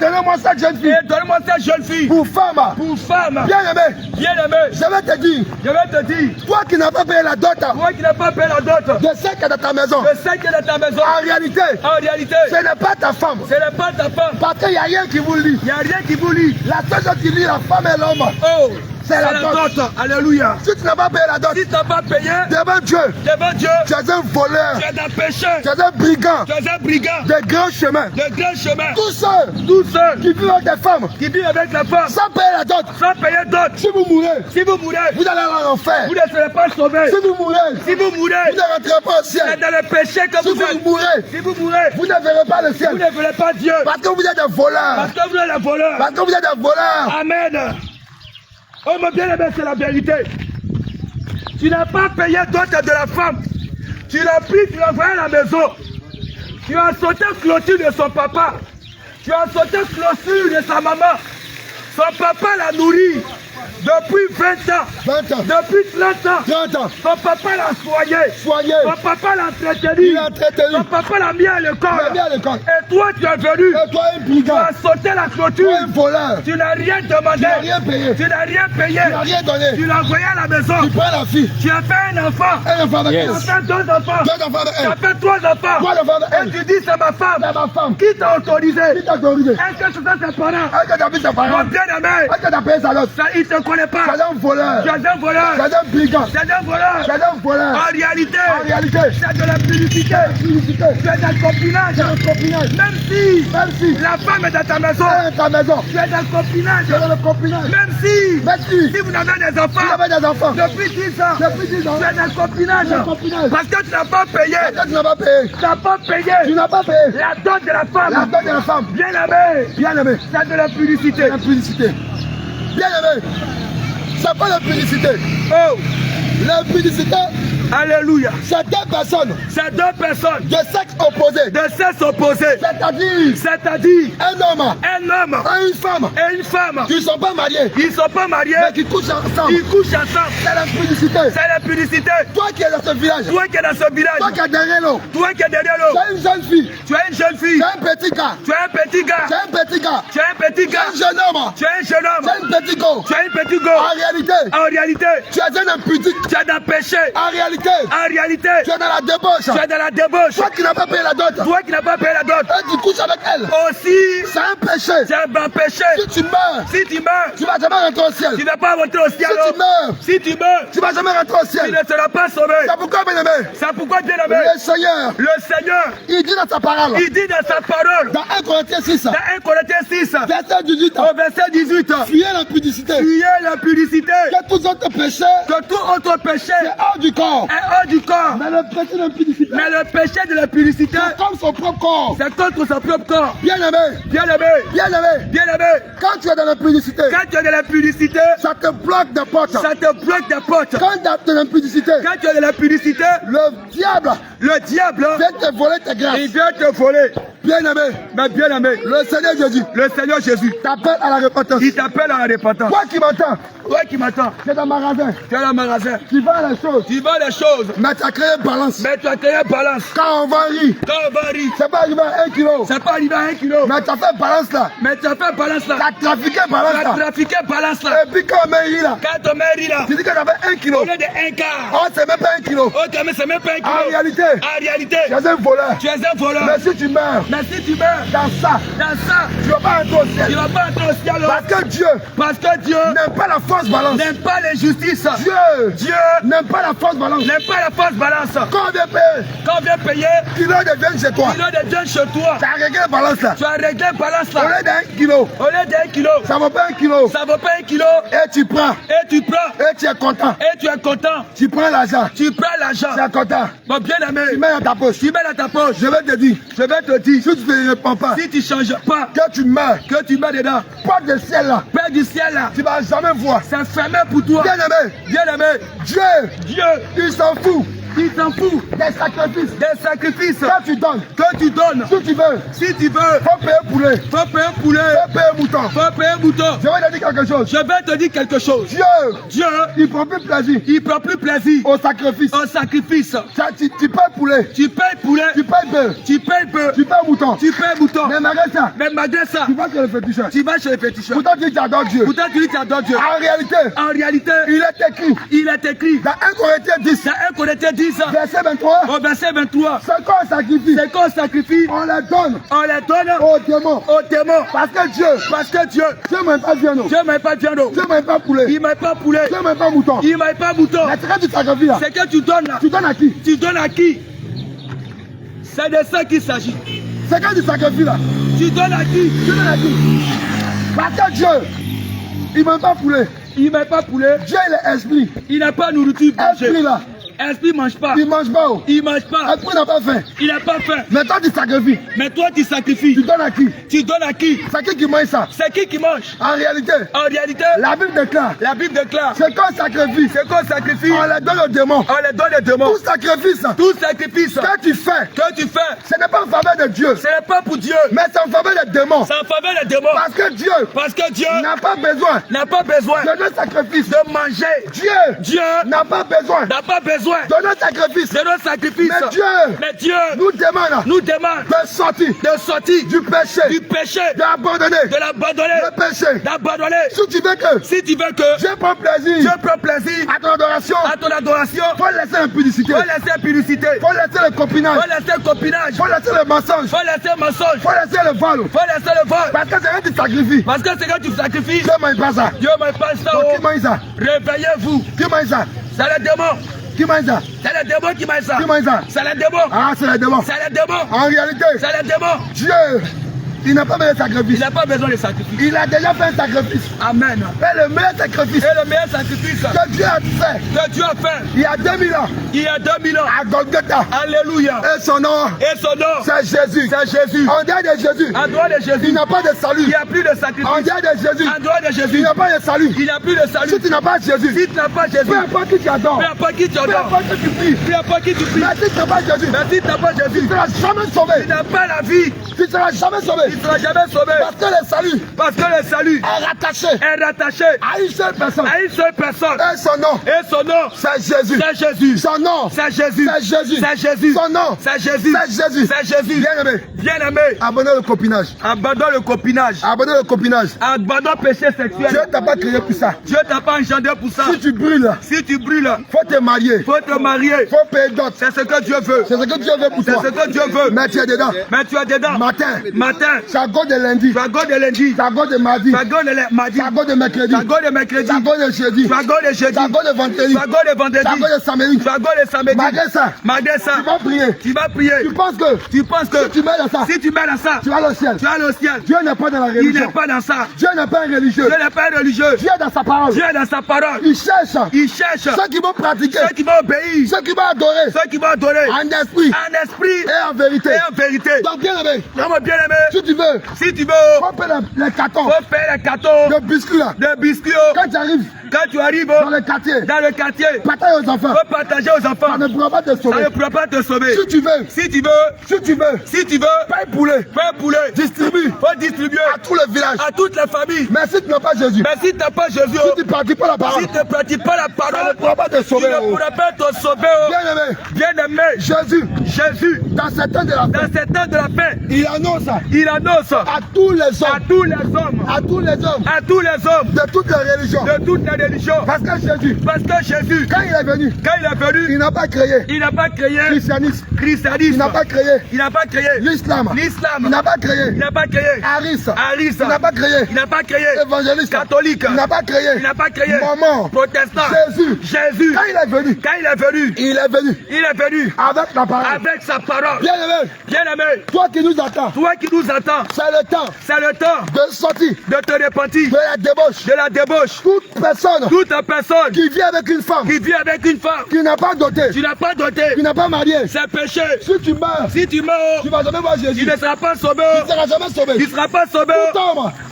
donnez-moi cette jeune fille. Pour femme. Bien aimé. Je vais te dire. Toi qui n'as pas payé la dot. De ce qui est dans ta maison. En réalité. Ce n'est pas ta femme. Parce qu'il n'y a rien qui vous lie. La seule chose qui lie la femme et l'homme. c'est la dot. Alléluia. Si tu n'as pas payé la dot, si tu n'as pas payé devant Dieu, tu es un voleur, tu es un pécheur, tu es un brigand, tu es un brigand de grands chemins. Tous ceux qui vivent avec des femmes, sans payer la dot, si vous mourrez, vous allez en enfer. vous ne serez pas sauvés. Si vous mourrez, vous ne rentrez pas au c'est ciel. dans le péché que Si vous êtes. vous mourrez, vous ne verrez pas le vous ciel. ne verrez pas Dieu. Parce que vous êtes des voleurs. Parce que vous êtes un voleur. Parce que vous êtes des voleurs. Amen. Oh mon bien-aimé, c'est la vérité. Tu n'as pas payé d'autre de la femme. Tu l'as pris, tu l'as envoyé à la maison. Tu as sauté clôture de son papa. Tu as sauté clôture de sa maman. Son papa l'a nourri depuis 20 ans. 20 ans. Depuis 30 ans. 30 ans. Son papa l'a soigné. Son papa l'a entretenu. Il a entretenu. Son papa l'a mis à l'école. Et toi, tu es venu. Et toi, un Tu brigand. as sauté la clôture. Toi, un voleur. Tu n'as rien demandé. Tu n'as rien payé. Tu n'as rien payé. Tu n'as rien donné. Tu l'as envoyé à la maison. Tu prends la fille. Tu as fait un enfant. Un enfant avec Tu elle. as fait 2 enfants. 2 enfants avec Tu as elle. fait 3 enfants. 3 enfants avec Et elle. tu dis c'est ma femme. C'est ma femme. Qui t'a autorisé? Qui t'a autorisé? Est-ce que c'est ça tes parents? Est-ce que tu as vu ses Mon parents? bien-aimé, Est-ce que tu as payé sa dot? ça, il ne te connaît pas. Tu es un voleur. Tu es un voleur. Tu es un brigand. Tu es un voleur. Tu es un voleur. En réalité, En réalité, c'est de la publicité. publicité. Tu es dans le copinage. C'est le copinage. Même si la femme est dans ta maison, Elle est dans ta maison. tu es dans le copinage. Tu es dans le copinage. Même si Merci. vous n'avez des Tu enfants, avais des enfants. depuis 10 ans, Depuis 10 ans. tu es dans le copinage. Dans le copinage. Parce que tu n'as pas payé. Est-ce que tu n'as pas payé? Tu n'as pas payé Tu n'as pas payé. la dot de la femme. La dot de la femme. Bien aimé, Bien aimé. c'est de la publicité. La publicité. Bien aimé. C'est pas la publicité. Oh, La publicité, alléluia. c'est 2 personnes C'est 2 personnes de sexe opposé. de sexe opposé. C'est-à-dire Un homme un homme et une femme et une femme. qui ne sont pas mariés, Ils ne sont pas mariés, mais qui couchent ensemble. ils couchent ensemble. C'est la publicité. C'est la publicité. Toi qui es dans ce village, Toi qui es dans ce village, toi qui es derrière l'eau, toi qui es derrière tu l'eau, es une jeune fille, tu es une jeune fille, tu es un petit gars, tu es un petit gars, tu es un petit gars, tu es un petit tu es gars, un jeune homme, tu es un jeune tu homme, es un petit go. tu es un petit En gars. réalité, En réalité, tu es un impudique. tu es dans le péché. En réalité, En réalité, tu es dans la débauche. tu es dans la débauche. Toi qui n'as pas payé la dot, Toi qui n'as pas payé la dot, et tu couches avec elle. aussi, C'est un péché. c'est un bon péché. Si tu meurs, Si tu meurs, tu ne vas jamais rentrer au ciel. tu ne vas pas rentrer au ciel. Si tu meurs, Si tu meurs, tu ne vas jamais rentrer au tu ciel. ne seras pas sauvé. C'est pourquoi, bien aimé, C'est pourquoi Dieu aimé. le Seigneur, Le Seigneur, il dit dans sa parole, il dit dans sa parole, dans 1 Corinthiens 6, dans 1 Corinthiens 6, verset 18, au verset 18, fuyez la publicité, fuyez la publicité, que tous autres péchés que tout autre péché est hors du corps. est hors du corps. Mais le péché de l'impudicité, Mais le péché de la publicité, c'est comme son propre corps. c'est contre son propre corps. Bien aimé, Bien aimé, bien aimé, bien aimé, quand tu es dans l'impudicité, quand tu es de la publicité, ça te bloque des portes. ça te bloque des portes. Quand tu es dans l'impudicité, Quand tu es de la publicité, le diable le diable, vient te voler tes grâces. il vient te voler. Bien aimé, Mais bien aimé, le Seigneur Jésus le Seigneur Jésus, t'appelle à la repentance. il t'appelle à la repentance. Toi qui m'entends, Toi qui m'entends, tu es dans le magasin, tu es dans le magasin, tu vends les choses, tu vends les choses, mais tu as créé une balance. mais tu as créé une balance. Quand on vend riz, Quand on va rire, c'est pas arrivé à 1 kilo. c'est pas arrivé à 1 kilo. Mais tu as fait balance là. Mais tu as fait balance Tu là. as trafiqué Tu balance as là. trafiqué balance là. Et puis quand on met riz là, Quand ton mère rit là, tu dis que tu avais 1 kilo. au lieu de 1 quart, Oh, c'est même pas 1 kilo. ok, mais c'est même pas 1 kilo. En réalité, En réalité, tu es un voleur. tu es un voleur. Mais si tu meurs Mais si tu meurs dans ça, dans ça, tu ne vas pas entrer au tu ciel. ne vas pas entrer au ciel. Parce que Dieu Parce que Dieu n'aime pas la fausse balance. n'aime pas l'injustice. Dieu n'aime pas la fausse balance. N'aime pas la fausse balance. Quand on vient payer, Quand on vient payer, kilo devient chez toi. il a des gens chez toi. Tu as réglé la balance là. Tu as réglé balance Au là. lieu d'1 kilo, Au lieu d'1 kilo, ça vaut pas 1 kilo. ça vaut pas 1 kilo. Et tu prends. Et tu prends. Et tu es content. Et tu es content. Tu prends l'argent. Tu prends l'argent. Tu es content. Mon bien Tu aimé, mets dans ta poche. tu mets dans ta poche. Je vais te dire, Je vais te dire, si tu ne réponds pas, si tu ne changes pas, que tu meurs, que tu mets dedans, porte de ciel là, Père du ciel là, tu ne vas jamais voir. c'est fermé pour toi. Bien aimé, Bien aimé, Dieu, Dieu, il s'en fout il s'en fout des sacrifices. des sacrifices Quand tu donnes, que tu donnes. si tu veux, Si tu veux, faut payer poulet, faut payer un poulet, faut payer mouton. faut payer un mouton. Je vais te dire quelque chose. Je vais te dire quelque chose. Dieu, Dieu, il prend plus plaisir il prend plus plaisir au sacrifice. au sacrifice. Tu payes poulet, Tu payes poulet, tu payes bœuf, tu payes peu, tu payes mouton. tu payes mouton. Mais malgré ça, Mais malgré ça, tu vas chez le féticheur. tu vas chez les féticheurs. Pourtant tu adores Dieu. Pourtant, tu dis que tu adores Dieu. En réalité, En réalité, il est écrit il est écrit dans 1 Corinthiens 10, dans 1 Corinthiens 10, 10 ans. Verset 23. Au verset 23. Ce qu'on sacrifie. Ce qu'on sacrifie. On les donne. On les donne aux démons. Aux démons. Parce que Dieu. Parce que Dieu. Dieu ne m'aime pas viande. Dieu ne m'aime pas viande. Dieu ne m'aime pas poulet. Il ne m'aime pas poulet. Dieu ne m'aime pas mouton. Il ne m'aime pas mouton. Mais c'est que tu sacrifies là. C'est que tu donnes là. Tu donnes à qui? Tu donnes à qui? C'est de ça qu'il s'agit. C'est que tu sacrifies là. Tu donnes à qui? Tu donnes à qui? Parce que Dieu, il ne m'aime pas poulet. Il ne m'aime pas poulet. Dieu, il est esprit. Il n'a pas nourriture. Esprit là. Esprit ne mange pas. Il ne mange pas. Il ne mange pas. Esprit n'a pas faim. Il n'a pas faim. Mais toi, tu sacrifies. Mais toi, tu sacrifies. Tu donnes à qui? Tu donnes à qui? C'est qui mange ça? C'est qui mange? En réalité, la Bible déclare. La Bible déclare. C'est qu'on sacrifie. C'est qu'on sacrifie. On les donne aux démons. On les donne aux démons. Tout sacrifice. Tout sacrifice. Que tu fais. Que tu fais. Ce n'est pas en faveur de Dieu. Ce n'est pas pour Dieu. Mais c'est en faveur des démons. C'est en faveur des démons. Parce que Dieu n'a pas besoin. N'a pas besoin. De nos sacrifices. De manger. Dieu n'a pas besoin. N'a pas besoin. De nos sacrifices. De nos sacrifices. Mais Dieu nous demande de sortir du péché. D'abandonner. Le péché. D'abandonner. Si tu veux que Dieu prend plaisir. À ton adoration. Faut laisser l'impudicité. Faut laisser le copinage. Faut laisser le mensonge. Faut laisser le vol. Parce que c'est quand tu sacrifies. Dieu ne mange pas ça. Dieu ne mange pas ça. Donc, qui mange ça? Réveillez-vous. Qui mange ça? C'est le démon. Qui mange ça? C'est le démon qui mange ça. Qui mange ça? C'est le démon. Ah, c'est le démon. C'est le démon. En réalité, c'est le démon. Dieu, il n'a pas besoin de sacrifice. Il n'a pas besoin de sacrifice. Il a déjà fait un sacrifice. Amen. Et le meilleur sacrifice. Que Dieu a fait. Il y a 2000 ans. À Golgotha. Alléluia. Et son nom. C'est Jésus. En dehors de Jésus. Il n'a pas de salut. Il n'y a plus de sacrifice. En dehors de Jésus. Il n'y a pas de salut. Il n'y a plus de salut. Si tu n'as pas Jésus. Peu importe qui tu adores. Peu importe qui tu adores. Peu importe qui tu pries. Peu importe qui tu pries. Mais si tu n'as pas Jésus. Tu ne seras jamais sauvé. Tu n'as pas la vie. Tu ne seras jamais sauvé. Tu ne seras jamais sauvé. Parce que le salut est rattaché à une seule personne. Et son nom. C'est Jésus. Son nom. C'est Jésus. Son nom. C'est Jésus. Bien-aimé. Abandonne le copinage. Abandonne le péché sexuel. Dieu t'a pas créé pour ça. Dieu t'a pas engendré pour ça. Si tu brûles, faut te marier. Faut payer dot. C'est ce que Dieu veut. C'est ce que Dieu veut pour toi. C'est ce que Dieu veut. Mais tu es dedans. Matin. Tu as go de lundi. Tu as go de mardi. Tu as go de mercredi. Tu as go de jeudi. Tu as go de vendredi. Tu as go de samedi. Malgré ça, tu vas prier. Tu penses que si tu mets dans ça, tu vas au ciel. Dieu n'est pas dans la religion. Il n'est pas dans ça. Dieu n'est pas un religieux. Dieu est dans sa parole. Il cherche ceux qui vont pratiquer. Ceux qui vont obéir. Ceux qui vont adorer. En esprit. Et en vérité. Donc bien aimé. Si tu veux. Faut faire les cartons. De biscuits là. Quand tu arrives dans le quartier. Partager aux enfants. Ça ne pourra pas te sauver. Si tu veux. Paye poulet. Distribue. Faut distribuer à tout le village. À toute la famille. Mais si tu n'as pas Jésus. Si tu ne pratiques pas la parole. Si tu ne pratiques pas la parole. Ça ne pourra pas te sauver. Tu ne pourras pas te sauver. Bien-aimé. Jésus. Dans ce temps de la paix. Il annonce à tous les hommes. De toutes les religions. Parce que Jésus. Quand il est venu. Il n'a pas créé. Christianisme. Il n'a pas créé. L'islam. Il n'a pas créé. Aris. Il n'a pas créé. Évangéliste. Catholique. Il n'a pas créé. Maman. Protestant. Jésus. Quand il est venu. Avec la parole. Avec sa parole. Bien-aimé. Toi qui nous attends. C'est le temps. De sortir. De te repentir. De la débauche. Toute personne qui vit avec une femme. Qui n'a pas doté. Qui n'a pas marié. C'est péché. Si tu meurs. Tu vas jamais voir Jésus. Tu ne seras pas sauvé. Tu seras pas sauvé.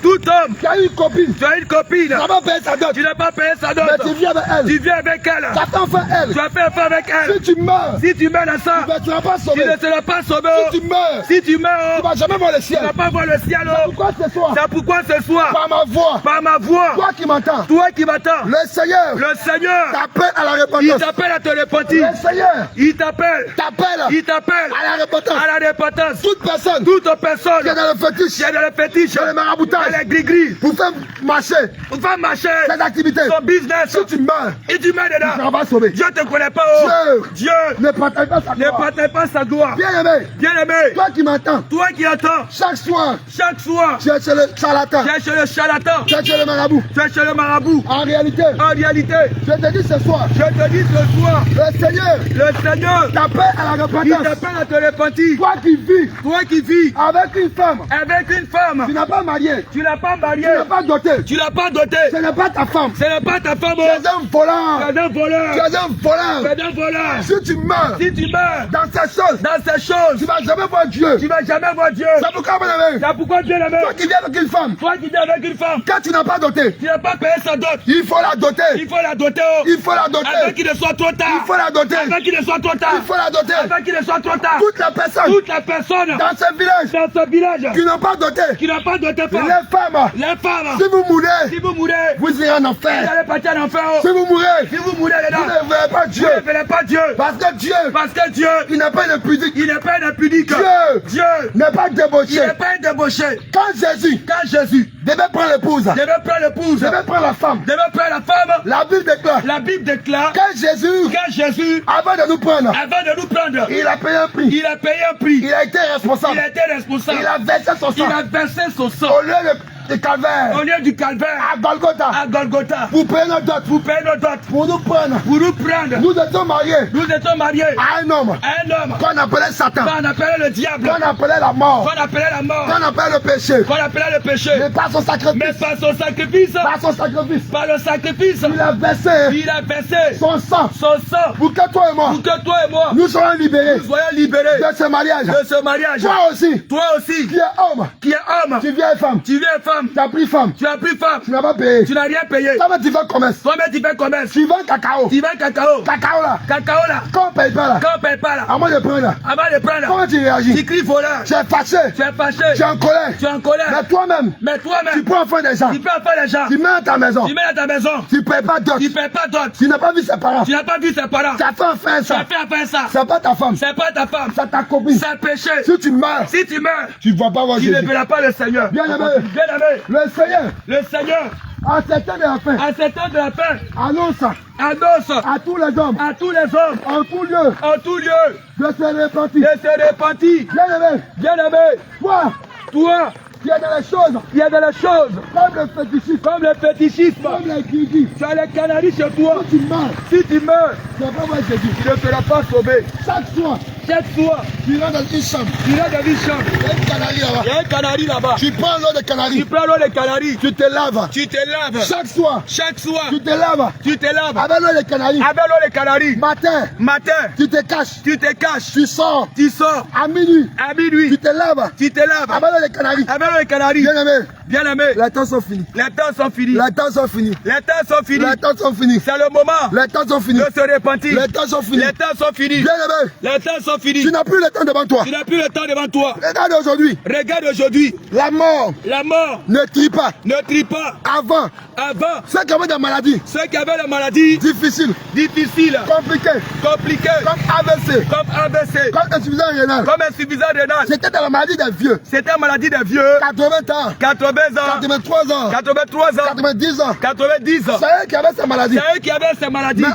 Tout homme. Tu as une copine. Tu n'as pas payé sa dot. Mais tu viens avec elle. Tu as fait affaire avec elle. Si tu meurs dans ça. Tu ne seras pas sauvé. Tu ne seras pas sauvé. Si tu meurs. Tu vas jamais voir le ciel. Tu vas pas voir le ciel. C'est pourquoi ce soir. Par ma voix. Par ma voix. Toi qui m'entends. Toi qui m'entends. Le Seigneur. Le Seigneur. T'appelle à la repentance. Il t'appelle à te repentir. Le Seigneur. Il t'appelle. Il t'appelle à la repentance. À la repentance. Toute personne. Qui est dans le fétiche. Qui est dans le fétiche. Dans le maraboutage. Dans les gris-gris. Pour faire marcher. Cette activité. Son business. Si tu meurs. Et tu meurs dedans. Tu vas sauver. Dieu te connaît pas. Dieu ne partage pas sa gloire. Ne partage pas sa gloire. Bien-aimé. Bien-aimé. Toi qui m'entends. Toi qui entends. Chaque soir. Tu es chez le charlatan. Tu es chez le charlatan. Tu es chez le marabout. Tu es chez le marabout. En réalité. Je te dis ce soir. Le Seigneur t'appelle à la repentance. Il t'appelle à te repentir. Toi qui vis avec une femme. Tu n'as pas marié. Tu n'as pas doté. Ce n'est pas ta femme. Tu es un voleur. Si tu meurs dans ces choses, tu ne vas jamais voir Dieu. C'est pourquoi Dieu l'aime. Toi qui viens avec une femme. Quand tu n'as pas doté. Tu n'as pas payé sa dot. Il faut la doter. Avant qu'il ne soit trop tard. Il faut la doter. Avant qu'il ne soit trop tard. Toutes les personnes dans ce village qui n'ont pas doté. Les femmes. Si vous mourrez, vous irez en enfer. Si vous mourrez, vous ne verrez pas Dieu. Parce que Dieu, il n'est pas impudique. Dieu n'est pas débauché. Quand Jésus devait prendre l'épouse, devait prendre la femme, la Bible déclare que Jésus, avant de nous prendre, il a payé un prix. Il a été responsable. Il a versé son sang. Au lieu du calvaire. À Golgotha. Pour payer nos dots. Pour nous prendre. Nous étions mariés. À un homme. Qu'on appelait Satan. Qu'on appelait le diable. Qu'on appelait la mort. Qu'on appelait le péché. Mais par son sacrifice. Par le sacrifice. Il a versé son sang. Pour que toi et moi. Nous soyons libérés. De ce mariage. Toi aussi. Qui est homme. Tu viens femme. Tu as pris femme. Tu n'as pas payé. Tu n'as rien payé. Toi-même tu fais commerce. Tu vends cacao. Cacao là. Quand on paye pas là. Avant de prendre. Comment tu réagis? Tu cries voleur. Tu es fâché. Tu es en colère. Mais toi-même. Tu prends enfant des gens. Tu mets à ta maison. Tu ne payes pas dot. Tu n'as pas vu ses parents. Tu as fait enfin ça. C'est pas ta femme. C'est ta copine. C'est péché. Si tu meurs. Tu ne vas pas voir Jésus. Tu ne verras pas le Seigneur. Bien-aimé. Le Seigneur. À cette heure de la fin. Annonce à tous les hommes. En tout lieu. De se repentir. Bien-aimé. Toi. Il y a de la chose. Comme le fétichisme. Comme les guigui. Tu as les canaris chez toi. Si tu meurs. Tu ne vas pas voir Jésus. Tu ne seras pas sauvé. Chaque soir. Tu rentres dans une chambre. Il y a un canari là-bas. Tu prends l'eau de canari. Tu te laves. Chaque soir. Tu te laves. Avec l'eau de canari. Matin. Tu te caches. Tu sors. À minuit. Tu te laves. Avec l'eau de canari. Bien-aimé. Les temps sont finis. C'est le moment. Les temps sont finis. De se repentir. Les temps sont finis. Bien-aimé. Tu n'as plus le temps devant toi. Regarde aujourd'hui. La mort ne trie pas. Avant. Ceux qui avaient des maladies. Difficiles. Compliquées. Comme AVC. Comme insuffisance rénale. C'était dans la maladie des vieux. 80 ans. 83 ans. 90 ans. C'est eux qui avaient ces maladies.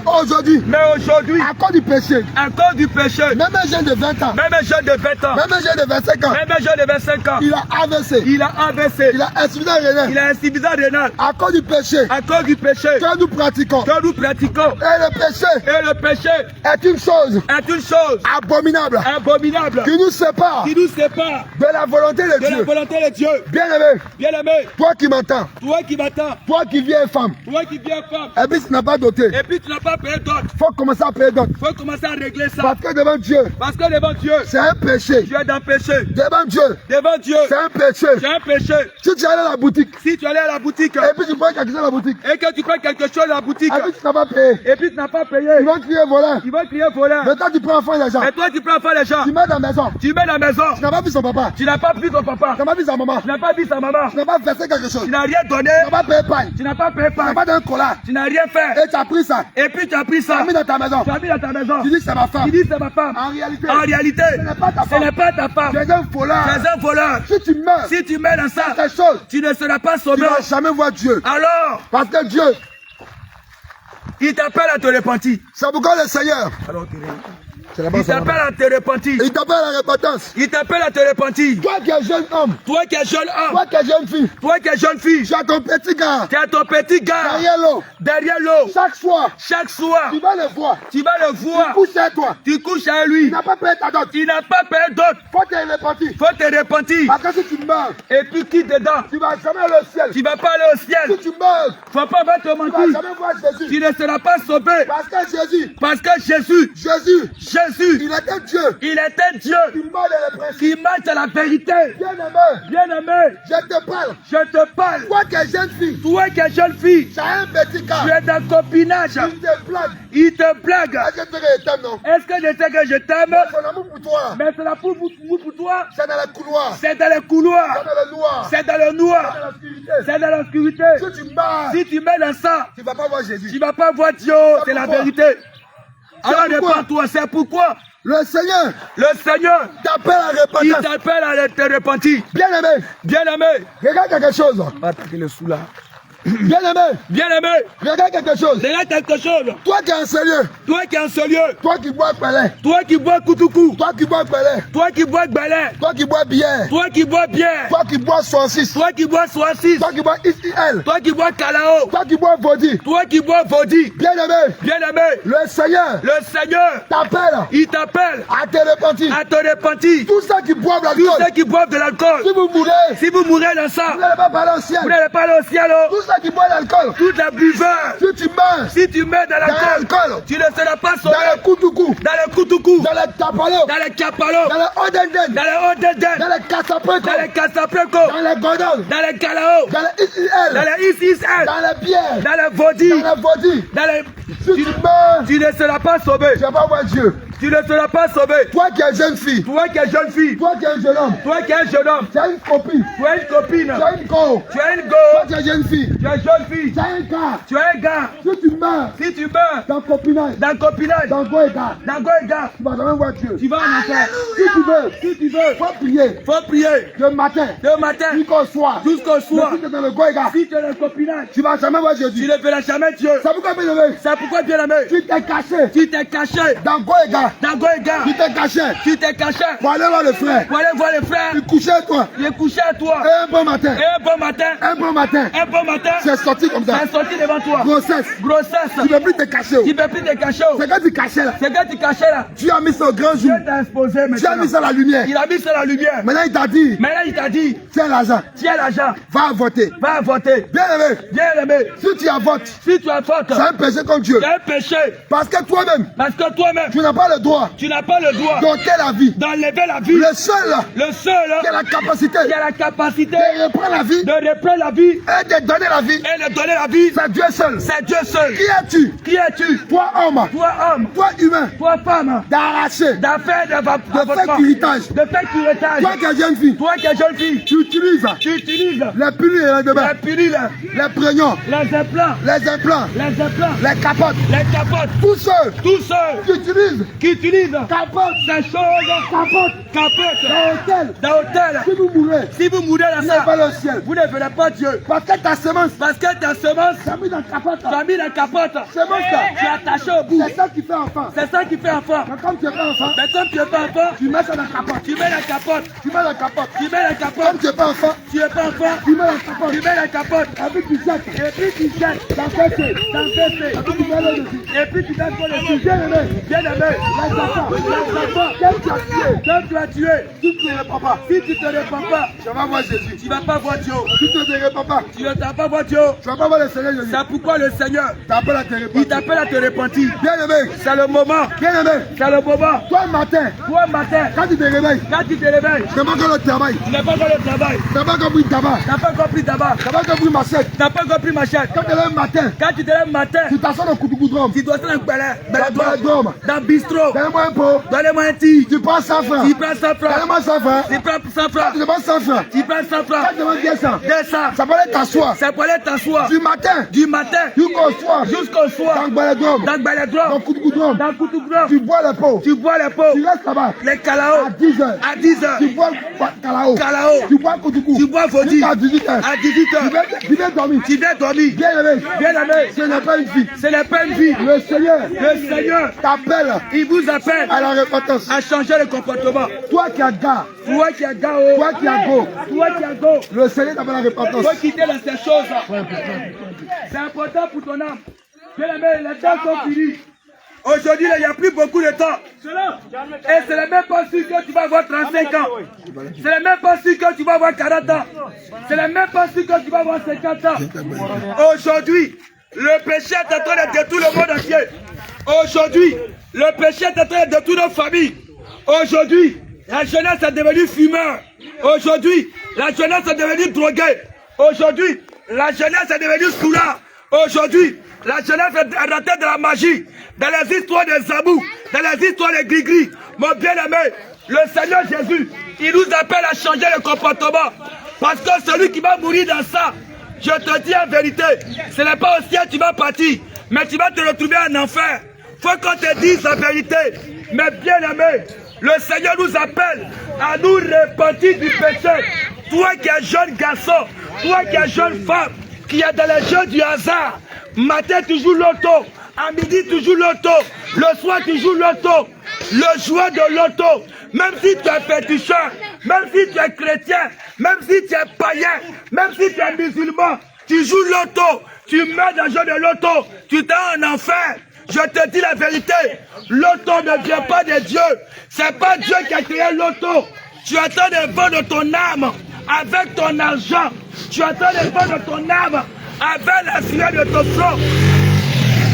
Mais aujourd'hui. À cause du péché. Même un jeune de 20 ans. Même un jeune de 25 ans. Il a AVC. Il a insuffisance rénale. À cause du péché. Que nous pratiquons. Et le péché. Est une chose. Abominable. Qui nous sépare. De la volonté de Dieu. Bien-aimé. Toi qui m'entends. Toi qui viens femme. Et puis tu n'as pas doté. Et puis tu n'as pas payé d'autres. Faut commencer à payer d'autres. Faut commencer à régler ça. Parce que devant Dieu. Parce que devant Dieu, c'est un péché. tu es dans le péché. Devant Dieu, c'est un péché. C'est un péché. Si tu allais à la boutique, si tu allais à la boutique, et puis tu prends quelque chose à la boutique, et que tu prends quelque chose à la boutique, et puis tu n'as pas payé, et puis tu n'as pas payé, ils vont crier voleur. ils vont crier voleur. Mais toi tu prends enfant les gens. Et toi tu prends enfant les gens. Tu mets dans la maison. Tu mets dans la maison. Tu n'as pas vu son papa. Tu n'as pas vu ton papa. Tu n'as pas vu sa maman. Tu n'as pas vu sa maman. Tu n'as pas versé quelque chose. Tu n'as rien donné. Tu n'as pas payé pain. Tu n'as pas payé Tu pain. n'as pas donné un collat. Tu n'as rien fait. Et tu as pris ça. Et puis tu as pris Tu ça. as mis dans ta maison. Tu as mis dans ta maison. Tu dis que c'est ma femme. Tu dis c'est ma femme. En réalité, ce n'est pas ta femme. Ce n'est pas ta femme. Tu es un voleur. Tu es un voleur. Si tu meurs dans ça, quelque chose, tu ne seras pas tu sauvé. ne vas jamais voir Dieu. Alors, Parce que Dieu, il t'appelle à te repentir. c'est pourquoi le Seigneur, Il t'appelle à te repentir. il t'appelle à la repentance. Il t'appelle à te repentir. Toi qui es jeune homme, Toi qui es jeune homme, toi qui es jeune fille, toi qui es jeune fille, tu as ton petit gars tu as ton petit gars derrière l'eau. chaque soir, Tu vas le voir. tu vas le voir, Couche à toi. tu couches avec lui, Il n'a pas payé ta dot. il n'a pas payé d'autre, Faut te repentir. faut te repentir, Parce que si tu meurs, et puis quitte dedans, tu vas jamais aller au ciel. tu vas pas aller au ciel, Si tu meurs, faut pas te tu vas mentir, jamais voir Jésus. tu ne seras pas sauvé, Parce que Jésus, parce que Jésus, il était Dieu. il était Dieu, Il meurt dans les principes. qui marche à la vérité. Bien-aimé, Bien-aimé, je te parle. toi Toi qui es jeune fille, qui es jeune fille, tu as un petit gars. tu es dans le copinage, Il te blague. il te blague. Est-ce que tu t'aimes, non? Est-ce que je sais que je t'aime? Son amour pour toi, Mais c'est la pour toi. c'est dans le couloir. C'est dans les couloirs. C'est dans le noir. C'est dans le C'est dans noir. l'obscurité. C'est dans l'obscurité. Si tu meurs, Si tu mets dans ça, tu ne vas pas voir Jésus. tu vas pas voir Dieu. C'est la pourquoi? vérité. Alors répands-toi. C'est pourquoi Le Seigneur le Seigneur, t'appelle à la il repentance. t'appelle à te repentir. Bien-aimé, Bien-aimé. regarde quelque chose. Va attaquer le sous là. Bien-aimé, Bien-aimé. regarde quelque chose. Regarde quelque chose. Toi qui es en sérieux, Toi qui es en ce lieu. toi qui bois pelin, Toi qui bois koutoukou. toi qui bois pelin, Toi qui bois belin. toi qui bois bière, Toi qui bois bière. toi qui bois 66, Toi qui bois soissis. toi qui bois ICL, Toi qui bois calao. toi qui bois Vodi. Toi qui bois vodi. Bien-aimé, Bien-aimé. le Seigneur Le Seigneur, t'appelle il t'appelle à te repentir. à te repentir. Tous ceux qui boivent Tous l'alcool, ceux qui boivent de l'alcool, si vous mourrez, si vous mourrez dans ça, vous n'allez pas parler au vous ciel. n'allez pas aller au ciel. Oh. Tous ceux qui boivent l'alcool, Tous les buveurs, si tu meurs si tu mets dans dans l'alcool, l'alcool, tu ne seras pas sauvé. dans le koutoukou, Dans les koutoukou, dans le tapalo, dans les kapalos, dans le odenden, dans les odeden, dans le kasapreko, dans les kasapreko, dans le godol, dans les kalao, dans le ICL, dans les ICL, dans la bière, dans les vodi, dans le Vodi. dans les... Si tu meurs, Tu ne seras pas sauvé. tu vas pas voir Dieu. Tu ne seras pas sauvé. Toi qui es jeune fille, Toi qui es jeune fille, toi qui es un jeune homme, toi qui es un jeune homme, tu as une copine, tu as une copine, tu as une go, tu as une toi go, qui es jeune fille, tu es jeune fille, tu as un gars. tu as un gars. Si tu meurs Si tu meurs dans copinage, dans le copinage, dans go et gars, dans go et gars, tu vas jamais voir Dieu. tu vas en enfer. Si tu veux, Faut prier faut prier le matin, le matin jusqu'au soir. jusqu'au soir. Mais si tu es dans le go et gars, Si tu es dans le copinage, tu vas jamais voir tu Jésus. ne verras jamais Dieu. C'est pourquoi, bien aimé, C'est pourquoi, bien aimé, tu t'es caché tu t'es caché dans go et gars, dans go et gars, tu t'es caché tu t'es caché pour aller voir le frère, pour aller voir les frères, tu couchais toi, il est couché à toi. et un bon matin, Et un bon matin, un bon matin, c'est c'est sorti comme ça. sorti devant toi. Grossesse, Grossesse, tu ne peux plus te cacher. tu ne peux plus te cacher. C'est quand tu cachais là, C'est quand tu cachais là. tu as mis ça au grand jour, Dieu t'a exposé tu as maintenant. mis ça à la lumière. Il a mis ça à la lumière. Maintenant il t'a dit, Maintenant il t'a dit, tiens l'argent, tiens l'argent, va voter. va voter. Bien aimé, Bien aimé, si tu as vote, si tu as faute, c'est un péché contre Dieu. c'est un péché. Parce que toi-même, Parce que toi-même, tu n'as pas le droit tu n'as pas le droit d'ôter la vie. d'enlever la vie. Le seul Le seul qui a la capacité qui a la capacité de reprendre la vie de reprendre la vie et de donner la vie, et de donner la vie, c'est Dieu seul. c'est Dieu seul. Qui es-tu? Qui es-tu? Toi homme, Toi homme, toi humain, toi femme, d'arracher, d'affaire de faire héritage. de faire héritage. Toi qui es jeune fille, Toi qui es jeune fille, tu utilises tu utilises les pilules et les la demain, pilule, les prégnants, les implants, les implants, les capotes, les capotes, tous ceux tous ceux qui utilisent qui utilisent capotes, ces choses, capotes, l'hôtel. dans l'hôtel. Si vous mourrez, Si vous mourrez dans vous n'avez ça, pas le ciel. vous ne verrez pas Dieu. Parce que ta semence, Parce que ta semence, tu as mis dans la capote. tu as mis la capote, Semence là, tu es attaché au bout. c'est ça qui fait enfant. C'est ça qui fait enfant. Mais comme tu n'es pas enfant, Mais comme tu n'es pas enfant, tu mets ça dans la capote. tu mets la capote, Tu mets la capote. tu mets la Comme capote, tu n'es pas enfant, tu n'es pas enfant, tu mets la capote. tu mets la capote, Et puis tu jettes et puis tu jettes dans le péché. dans le péché. Et puis tu mets le dessus. Et puis tu donnes pour les Bien aimé, Bien aimé, que tu as tué, si tu ne te répands pas, tu vas voir Jésus. Tu ne vas pas voir Dieu. Si tu ne te répands pas, tu ne vas pas voir Dieu. Tu ne vas pas voir le Seigneur Jésus. C'est pourquoi le Seigneur il t'appelle à te repentir. Bien aimé. C'est le moment. Bien aimé. C'est le moment. Toi matin, quand tu te réveilles, tu n'as pas encore le travail. Tu n'as pas encore le travail. Tu n'as pas compris tabac. Tu n'as pas compris tabac. Tu n'as pas compris machette. Tu n'as pas compris machette. Quand tu te lèves matin, tu t'assois dans le goudron. Tu dois être dans le bistrot. Donne-moi un pot. Donnez-moi un tea. Tu prends 100 francs. Tu prends 100 francs. Donne-moi 100 francs. Tu prends 100 francs. Tu demandes 100 francs. Tu prends 100 francs. Tu demandes 200. 200. Ça peut aller t'asseoir. Ça peut aller t'asseoir. Du matin jusqu'au soir. Dans Baladrom. Dans Koutoudrom. Tu bois le pot. Tu restes là-bas. Les Kalao. À 10h. À 10h. Tu bois Kalao. Tu bois Koutoudou. Tu bois Fodi. À 18h. À 18h. Tu viens dormir. Bien aimé. Ce n'est pas une vie. Ce n'est pas une vie. Le Seigneur t'appelle. Il vous appelle à la repentance. À changer le comportement. Toi qui as gars. Toi qui as gars. Toi qui as go. Le Seigneur t'appelle à la repentance. Toi quitter dans ces choses. C'est important pour ton âme. Bien aimé, les temps sont finis. Aujourd'hui, il n'y a plus beaucoup de temps. Et ce n'est même pas sûr que tu vas avoir 35 ans. Ce n'est même pas sûr que tu vas avoir 40 ans. Ce n'est même pas sûr que tu vas avoir 50 ans. Aujourd'hui, le péché est en train de détruire le monde entier. Aujourd'hui, le péché est en train de détruire nos familles. Aujourd'hui, la jeunesse est devenue fumeur. Aujourd'hui, la jeunesse est devenue droguée. Aujourd'hui, la jeunesse est devenue soulard. Aujourd'hui, la jeunesse est rentrée de la magie, dans les histoires des zabous, dans les histoires des gris-gris. Mon bien-aimé, le Seigneur Jésus, il nous appelle à changer le comportement. Parce que celui qui va mourir dans ça, je te dis en vérité, ce n'est pas au ciel que tu vas partir, mais tu vas te retrouver en enfer. Faut qu'on te dise la vérité. Mais bien-aimé, le Seigneur nous appelle à nous repentir du péché. Toi qui es jeune garçon, toi qui es jeune femme, qui est dans les jeux du hasard, matin tu joues l'auto, à midi tu joues l'auto, le soir tu joues l'auto, le joueur de l'auto, même si tu es féticheur, même si tu es chrétien, même si tu es païen, même si tu es musulman, tu joues l'auto, tu meurs dans le jeu de l'auto, tu t'es en enfer. Je te dis la vérité, l'auto ne vient pas de Dieu, c'est pas Dieu qui a créé l'auto. Tu es en train de vendre ton âme avec ton argent. Tu es en train de vendre ton âme avec la sueur de ton front.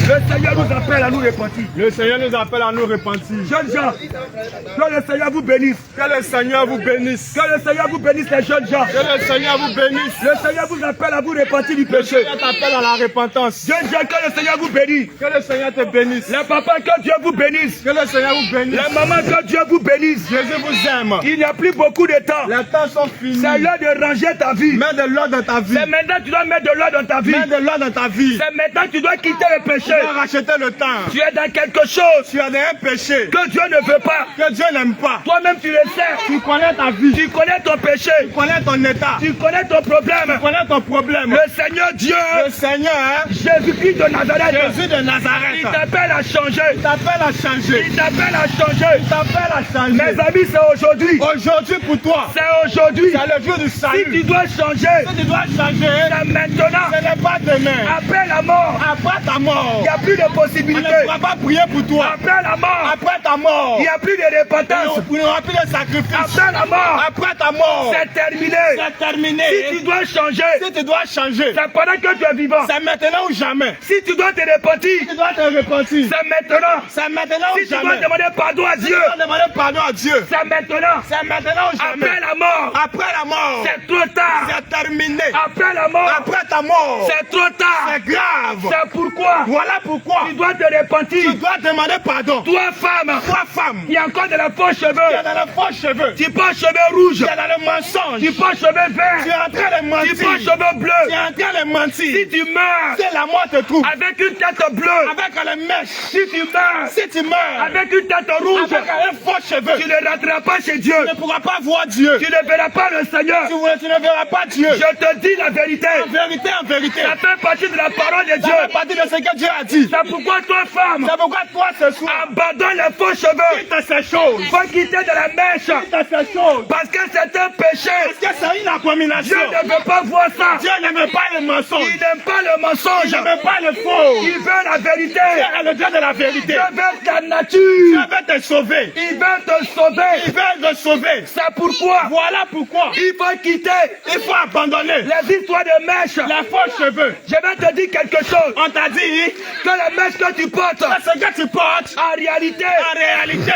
Le Seigneur nous appelle à nous repentir. Le Seigneur nous appelle à nous repentir. Jeunes gens, que le Seigneur vous bénisse. Que le Seigneur vous bénisse. Que le Seigneur vous bénisse, les jeunes gens. Que le Seigneur vous bénisse. Le Seigneur vous appelle à vous repentir du péché. Le Seigneur t'appelle à la repentance. Jeunes gens, que le Seigneur vous bénisse. Que le Seigneur te bénisse. Les papas, que Dieu vous bénisse. Que le Seigneur vous bénisse. Les mamans, que Dieu vous bénisse. Jésus vous aime. Il n'y a plus beaucoup de temps. Les temps sont finis. C'est l'heure de ranger ta vie. Mets de l'ordre dans ta vie. C'est maintenant que tu dois mettre de l'ordre dans ta vie. Mets de l'ordre dans ta vie. C'est maintenant que tu dois quitter le péché. Tu dois racheter le temps. Tu es dans quelque chose. Tu es dans un péché que Dieu ne veut pas. Que Dieu n'aime pas. Toi-même tu le sais. Tu connais ta vie. Tu connais ton péché. Tu connais ton état. Tu connais ton problème. Tu connais ton problème. Le Seigneur Dieu. Le Seigneur. Jésus-Christ de Nazareth. Jésus de Nazareth. Il t'appelle à changer. Il t'appelle à changer. Il t'appelle à changer. Il t'appelle à changer. Mes amis, c'est aujourd'hui. Aujourd'hui pour toi. C'est aujourd'hui. C'est le jour du salut. Si tu dois changer. Si tu dois changer. C'est maintenant. Ce n'est pas demain. Après la mort. Après ta mort. Il n'y a plus de possibilité. On ne pourra pas prier pour toi. Après la mort. Après ta mort. Il n'y a plus de repentance. Il n'y aura plus de sacrifice. Après la mort. Après ta mort. C'est terminé. C'est terminé. Si tu dois changer. Si tu dois changer. C'est pendant que tu es vivant. C'est maintenant ou jamais. Si tu dois te repentir. Si tu dois te repentir. C'est maintenant. C'est maintenant ou jamais. Si tu dois demander pardon à Dieu. Si tu dois demander pardon à Dieu. C'est maintenant. C'est maintenant ou jamais. Après la mort. Après la mort. C'est trop tard. C'est terminé. Après la mort. Après ta mort. C'est trop tard. C'est grave. C'est pourquoi. Voilà pourquoi. Tu dois te repentir. Tu dois demander pardon. Toi femme. Toi femme. Il y a encore de la fausse cheveux. Tu as dans les faux cheveux. Tu portes cheveux rouges. Tu as dans le mensonge. Tu portes cheveux verts. Tu es en train de mentir. Tu portes cheveux bleus. Tu es en train de mentir. Si tu meurs. Si la mort te trouve. Avec une tête bleue. Avec les mèches. Si tu meurs. Si tu meurs. Avec une tête rouge. Avec les faux cheveux. Tu ne rentreras pas chez Dieu. Tu ne pourras pas voir Dieu. Tu ne verras pas le Seigneur. Tu ne verras pas Dieu. Je te dis la vérité. En vérité, en vérité. Ça fait partie de la parole de Dieu. Ça fait partie de ce que Dieu a a dit. C'est pourquoi toi, femme, C'est pourquoi toi, ce soir, abandonne les faux cheveux. quitte ces choses. Faut quitter de la mèche. Quitte ces choses. Parce que c'est un péché. Parce que c'est une abomination. Dieu ne veut pas voir ça. Dieu n'aime pas le mensonge. Il n'aime pas le mensonge. Il n'aime pas le faux. Il veut la vérité. Dieu est le Dieu de la vérité. Dieu veut ta Dieu nature. veut te sauver. Il veut te sauver. Il veut te sauver. C'est pourquoi Voilà pourquoi il faut quitter il faut abandonner les histoires de mèches. les faux cheveux. Je vais te dire quelque chose. On t'a dit Que les mèches que tu portes, que ce que tu portes, en réalité,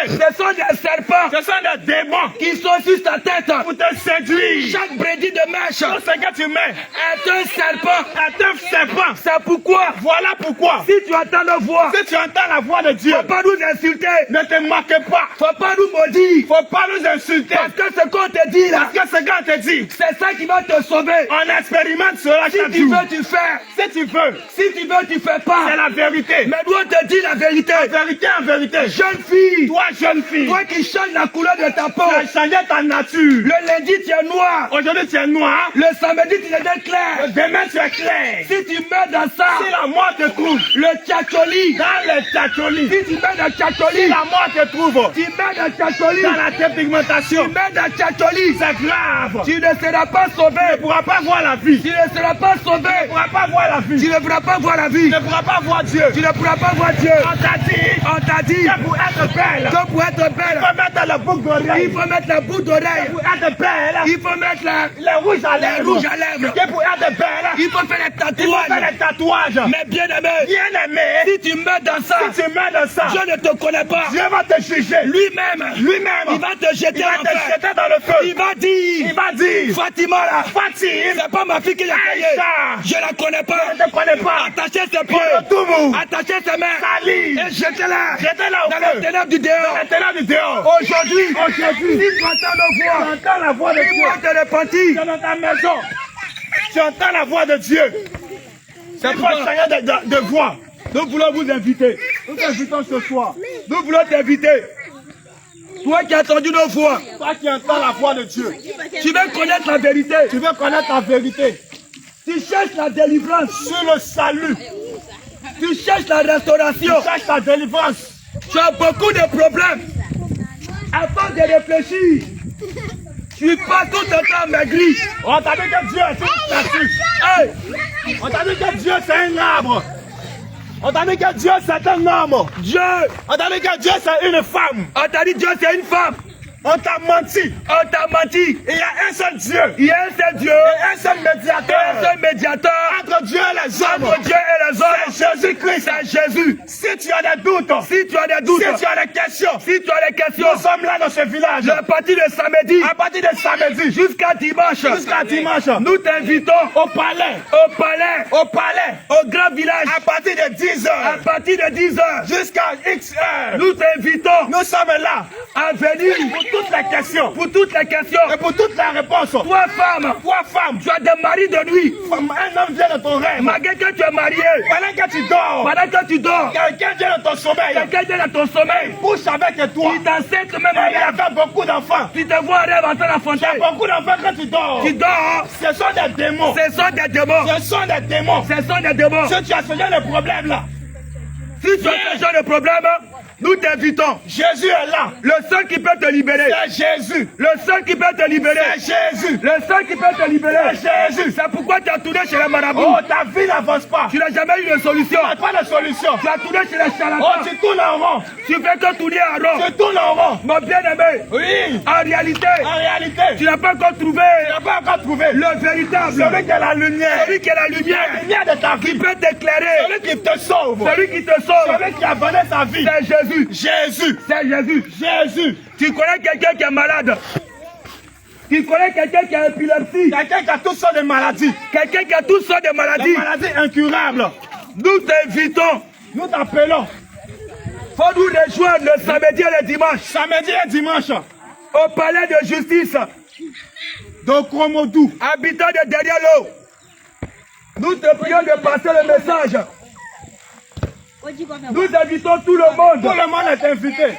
ce sont des serpents sont des démons qui sont sur ta tête. pour te séduire. Chaque brédis de mèche Tout ce que tu mets est un serpent. est un serpent. C'est pourquoi, Voilà pourquoi, si tu entends nos voix, si tu entends la voix de Dieu, faut pas nous insulter. ne te moque pas. Faut pas nous maudire. Faut pas nous insulter. Parce que ce qu'on te dit là, Parce que ce qu'on te dit, c'est ça qui va te sauver. on expérimente cela Si chaque tu jour. veux, tu fais. Si tu veux, Si tu veux, tu fais pas. c'est la vérité. Mais nous, on te dit la vérité. En vérité. Jeune fille, Toi, jeune fille, toi qui changes la couleur de ta peau. tu as changé ta nature. Le lundi, tu es noir. Aujourd'hui, tu es noir. Le samedi, tu es clair. Demain, tu es clair. Si tu meurs dans ça, Si la mort te trouve le tchacholi. dans le tchacholi, Si tu meurs dans si tchacholi, la mort te trouve tu meurs dans tchacholi. dans la dépigmentation, Tu meurs dans tchacholi. c'est grave. Tu ne seras pas sauvé. Tu ne pourras pas voir la vie. Tu ne seras pas sauvé. Tu ne pourras pas voir la vie. Tu ne pourras pas voir la vie. Tu ne pourras pas voir Dieu. Tu ne pourras pas voir Dieu. On t'a dit On t'a dit que pour être belle, que pour être il belle, faut mettre le boucle d'oreille. il faut mettre la boucle d'oreille. Pour être belle, Il faut mettre les rouges à les lèvres. rouges à lèvres. Que pour être belle, Il faut faire les il faut faire tatouages. les tatouages. Mais bien aimé, Bien aimé, si tu meurs dans ça, si tu mets dans ça, je ne te connais pas. Dieu va te juger. Lui-même, Lui-même, il va te jeter il va en te enfer. jeter dans le feu. Il va dire, Il va dire, Fatima là, Fatim, c'est pas ma fille qui l'a payée. Aïcha, Je la connais pas. je ne te connais pas. Attachez ses Pour le pieds, Toumou, attachez ses mains Sali, et jetez-la jetez-la au dans feu. les ténèbres du dehors. Maintenant du dehors. Aujourd'hui, Aujourd'hui, si tu entends nos voix, tu entends la voix de il Dieu. faut te repentir. Dans ta maison, tu entends la voix de Dieu. C'est Il faut pourquoi changer de voix. nous voulons vous inviter. Nous t'invitons ce soir. Nous voulons t'inviter. Toi qui as entendu nos voix, Toi qui entends la voix de Dieu, tu veux connaître la vérité. tu veux connaître la vérité Tu cherches la délivrance. sur le salut. Tu cherches la restauration. Tu cherches la délivrance. Tu as beaucoup de problèmes. Avant de réfléchir, tu passes tout le temps maigri. On t'a dit que Dieu est une statue. Hey, On t'a dit que Dieu c'est un arbre. On t'a dit que Dieu c'est un homme. Dieu, On t'a dit que Dieu c'est une femme. on t'a dit Dieu c'est une femme. On t'a menti. On t'a menti. Il y a un seul Dieu. Il y a un seul Dieu, Et un seul un médiateur seul médiateur entre Dieu et les hommes. entre Dieu et les hommes. C'est Jésus-Christ. C'est Jésus. Si tu as des doutes, Si tu as des doutes, si tu as des questions, si tu as des questions, nous sommes là dans ce village. à partir de samedi À partir de samedi jusqu'à dimanche, nous t'invitons au palais, au palais, au grand village, à partir de 10 à heures partir de 10 heures. jusqu'à X heures. Nous t'invitons Nous sommes là à venir pour toutes les questions pour toutes les questions. et pour toutes les réponses. Toi, femme, Toi, femme, tu as des maris de nuit. un homme vient de ton rêve. Malgré que tu es marié, Pendant que tu dors, pendant que tu dors, quelqu'un vient de ton sommeil. quelqu'un vient dans ton sommeil, Couche avec toi. il t'enseigne même Et en il y rêve. a beaucoup d'enfants. Tu te vois en rêve en train d'enfanter. Beaucoup d'enfants quand tu dors. Tu dors, Ce sont des démons. ce sont des démons. Ce sont des démons. Ce sont des démons. Si tu as ce genre de problème là, Si tu as ce genre de problème, nous t'invitons. Jésus est là. Le seul qui peut te libérer. C'est Jésus. Le seul qui peut te libérer. C'est Jésus. Le seul qui peut te libérer. C'est Jésus. C'est pourquoi tu as tourné chez les marabouts. Oh, ta vie n'avance pas. Tu n'as jamais eu de solution. Tu n'as pas de solution. Tu as tourné chez les Oh, charlatans. tu tournes en rond. Tu fais que tourner en rond. Tu tournes en rond. Mon bien-aimé, Oui. en réalité, En réalité, tu n'as pas encore trouvé tu n'as pas encore trouvé le véritable. celui qui est la lumière. Celui qui est la La lumière. lumière de ta Qui vie. peut t'éclairer. Celui qui te sauve. Celui qui te sauve. Celui qui a donné sa vie. C'est Jésus. Jésus. C'est Jésus. Jésus. Tu connais quelqu'un qui est malade. Tu connais quelqu'un qui a épilepsie. Quelqu'un qui a toutes sortes de maladies. Quelqu'un qui a toutes sortes de Des maladies. maladies incurables. Nous t'invitons. Nous t'appelons Faut nous rejoindre le samedi et le dimanche samedi et dimanche au palais de justice, de Kromodou. habitant de derrière l'eau. Nous te prions de passer le message. Nous invitons tout le Tout monde. le monde est invité.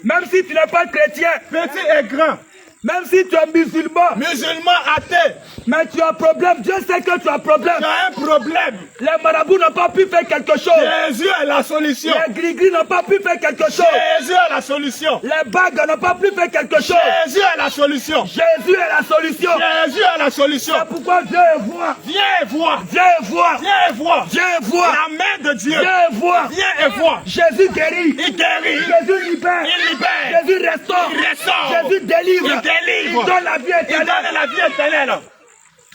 Même si tu n'es pas chrétien, Petit et grand. Même si tu es musulman. Musulman athée. Mais tu as un problème. Dieu sait que tu as un problème. Tu as un problème. Les marabouts n'ont pas pu faire quelque chose. Jésus est la solution. Les gris-gris n'ont pas pu faire quelque chose. Jésus est la solution. Les bagues n'ont pas pu faire quelque chose. Jésus est la solution. Jésus est la solution. Jésus est la solution. C'est pourquoi viens voir. Viens voir. Viens voir. Viens voir. Viens voir. La main de Dieu. Viens voir. Viens et voir. Jésus guérit. Il guérit. Jésus libère. Il libère. Jésus restaure. Il restaure. Jésus délivre. Il délivre. Il donne la vie éternelle. Il donne la vie éternelle.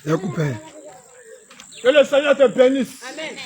Écoute, Père. Que le Seigneur te bénisse. Amen.